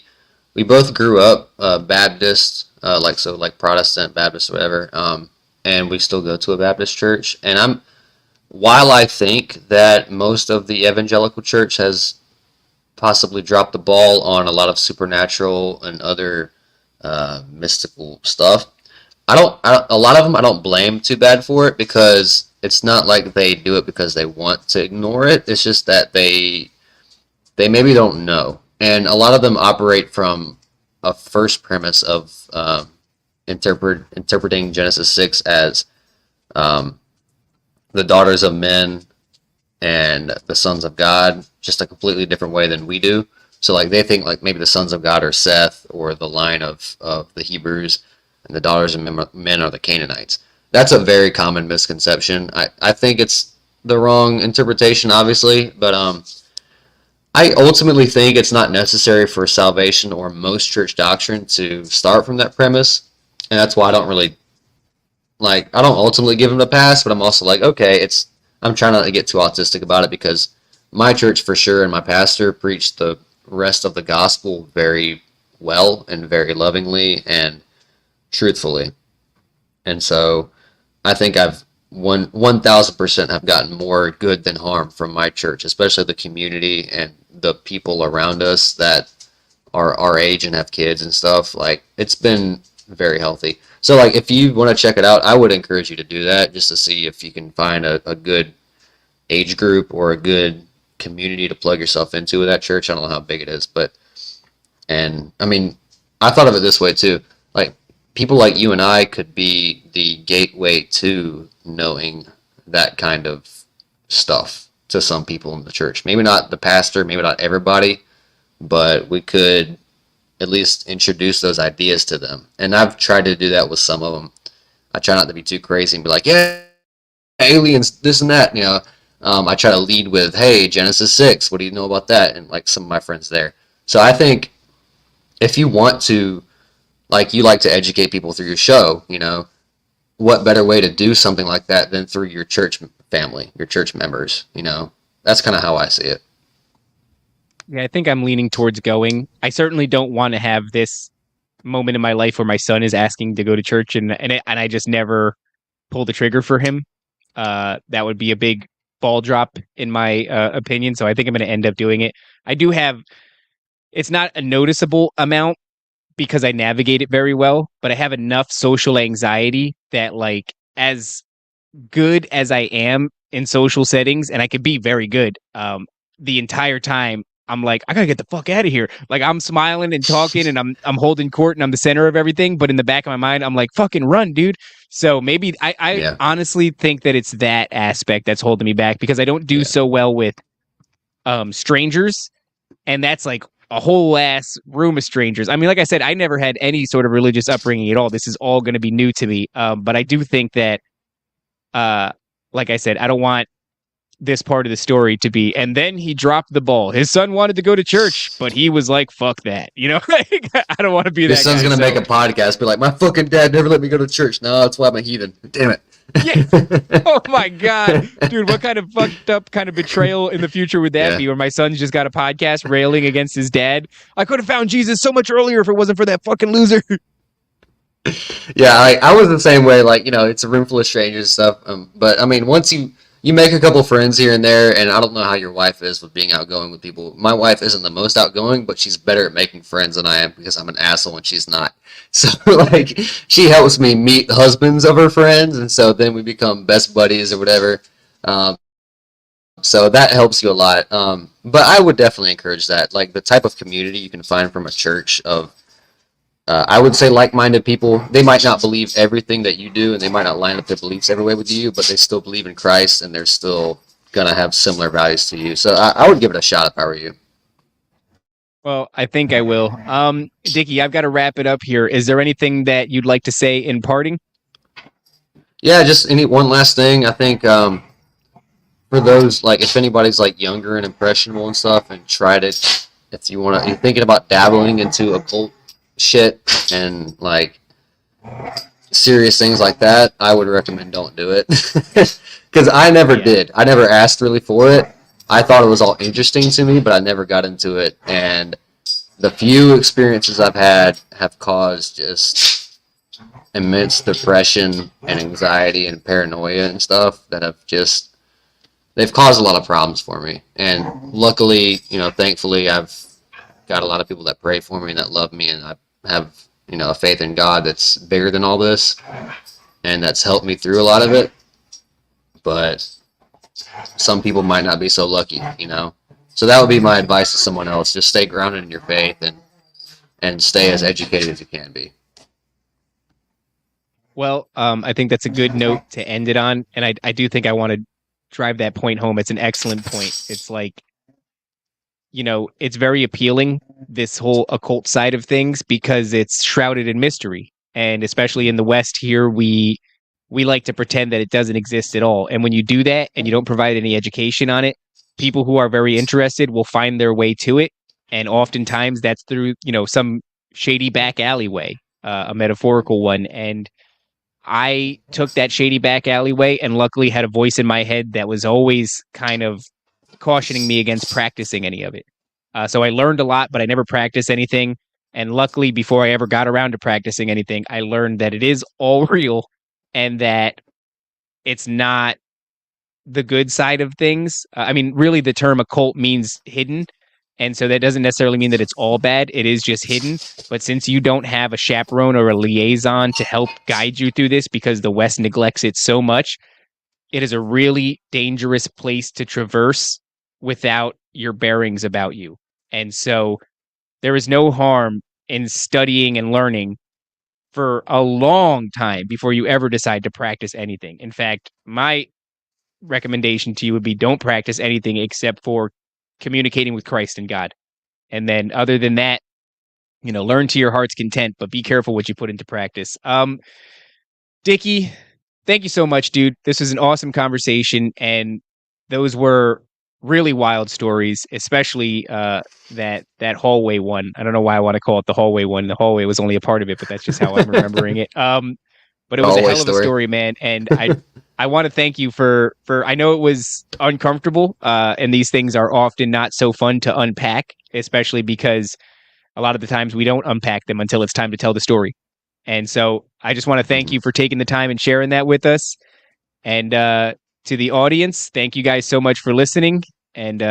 both grew up Baptist, like Protestant Baptist, or whatever. And we still go to a Baptist church. And while I think that most of the evangelical church has possibly dropped the ball on a lot of supernatural and other mystical stuff, a lot of them I don't blame too bad for it, because it's not like they do it because they want to ignore it. It's just that they maybe don't know, and a lot of them operate from a first premise of interpreting Genesis 6 as um, the daughters of men and the sons of God, just a completely different way than we do. So like they think like maybe the sons of God are Seth, or the line of the Hebrews, and the daughters of men are the Canaanites. That's a very common misconception. I think it's the wrong interpretation, obviously, but I ultimately think it's not necessary for salvation or most church doctrine to start from that premise, and that's why I don't really I don't ultimately give them the pass, but I'm also like, okay, I'm trying not to get too autistic about it, because my church for sure and my pastor preached the rest of the gospel very well and very lovingly and truthfully. And so I think I've 1,000% have gotten more good than harm from my church, especially the community and the people around us that are our age and have kids and stuff. Like, it's been very healthy. So like if you want to check it out, I would encourage you to do that, just to see if you can find a good age group or a good community to plug yourself into with that church. I don't know how big it is, but and I mean, I thought of it this way too. Like, people like you and I could be the gateway to knowing that kind of stuff to some people in the church. Maybe not the pastor, maybe not everybody, but we could at least introduce those ideas to them. And I've tried to do that with some of them. I try not to be too crazy and be like, yeah, aliens, this and that, I try to lead with, hey, Genesis 6, what do you know about that? And like some of my friends there. So I think if you want to, like, you like to educate people through your show, what better way to do something like that than through your church family, your church members, That's kind of how I see it. Yeah, I think I'm leaning towards going. I certainly don't want to have this moment in my life where my son is asking to go to church, and I just never pull the trigger for him. That would be a big ball drop in my opinion. So I think I'm going to end up doing it. I do have. It's not a noticeable amount because I navigate it very well, but I have enough social anxiety that, like, as good as I am in social settings, and I could be very good, the entire time I'm like, I gotta get the fuck out of here. Like, I'm smiling and talking, and I'm holding court, and I'm the center of everything. But in the back of my mind, I'm like, fucking run, dude. So maybe I Yeah. honestly think that it's that aspect that's holding me back, because I don't do Yeah. so well with strangers, and that's like a whole ass room of strangers. I mean, like I said, I never had any sort of religious upbringing at all. This is all going to be new to me. But I do think that, uh, like I said, I don't want this part of the story to be, and then he dropped the ball. His son wanted to go to church, but he was like, fuck that. Like, I don't want to be Your that son's guy. gonna So, make a podcast, be like, my fucking dad never let me go to church. No, that's why I'm a heathen. Damn it. yeah. Oh my God. Dude, what kind of fucked up kind of betrayal in the future would that Yeah. be, where my son's just got a podcast railing against his dad? I could have found Jesus so much earlier if it wasn't for that fucking loser. Yeah, I was the same way. Like, it's a room full of strangers and stuff. But I mean, once you you make a couple friends here and there, and I don't know how your wife is with being outgoing with people. My wife isn't the most outgoing, but she's better at making friends than I am because I'm an asshole and she's not. So like she helps me meet the husbands of her friends, and so then we become best buddies or whatever. Um, so that helps you a lot. But I would definitely encourage that, like the type of community you can find from a church of I would say like-minded people. They might not believe everything that you do, and they might not line up their beliefs every way with you, but they still believe in Christ, and they're still gonna have similar values to you. So I would give it a shot if I were you. Well, I think I will. Dickie, I've got to wrap it up here. Is there anything that you'd like to say in parting? Yeah, just any one last thing. I think for those like if anybody's like younger and impressionable and stuff, and try to if you want to, you're thinking about dabbling into occult shit and like serious things like that, I would recommend don't do it. Because I never Yeah. did. I never asked really for it. I thought it was all interesting to me, but I never got into it. And the few experiences I've had have caused just immense depression and anxiety and paranoia and stuff that have just they've caused a lot of problems for me. And luckily, thankfully, I've got a lot of people that pray for me and that love me, and I have a faith in God that's bigger than all this, and that's helped me through a lot of it. But some people might not be so lucky. So that would be my advice to someone else: just stay grounded in your faith and stay as educated as you can be. Well, I think that's a good note to end it on. And I do think I want to drive that point home. It's an excellent point. It's like, it's very appealing, this whole occult side of things, because it's shrouded in mystery. And especially in the West here, we like to pretend that it doesn't exist at all. And when you do that and you don't provide any education on it, people who are very interested will find their way to it. And oftentimes that's through, some shady back alleyway, a metaphorical one. And I took that shady back alleyway and luckily had a voice in my head that was always kind of cautioning me against practicing any of it. So I learned a lot, but I never practiced anything. And luckily, before I ever got around to practicing anything, I learned that it is all real and that it's not the good side of things. I mean, really, the term occult means hidden. And so that doesn't necessarily mean that it's all bad. It is just hidden. But since you don't have a chaperone or a liaison to help guide you through this because the West neglects it so much, it is a really dangerous place to traverse without your bearings about you. And so there is no harm in studying and learning for a long time before you ever decide to practice anything. In fact, my recommendation to you would be don't practice anything except for communicating with Christ and God. And then other than that, learn to your heart's content, but be careful what you put into practice. Dickie, thank you so much, dude. This was an awesome conversation, and those were really wild stories, especially that hallway one. I don't know why I want to call it the hallway one. The hallway was only a part of it, but that's just how I'm remembering it. But it was a Always hell of a story. story, man. And I want to thank you for I know it was uncomfortable, and these things are often not so fun to unpack, especially because a lot of the times we don't unpack them until it's time to tell the story. And so I just want to thank Mhm. you for taking the time and sharing that with us. And to the audience, thank you guys so much for listening. And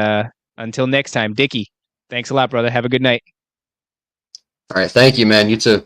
until next time, Dickie, thanks a lot, brother. Have a good night. All right, thank you, man. You too.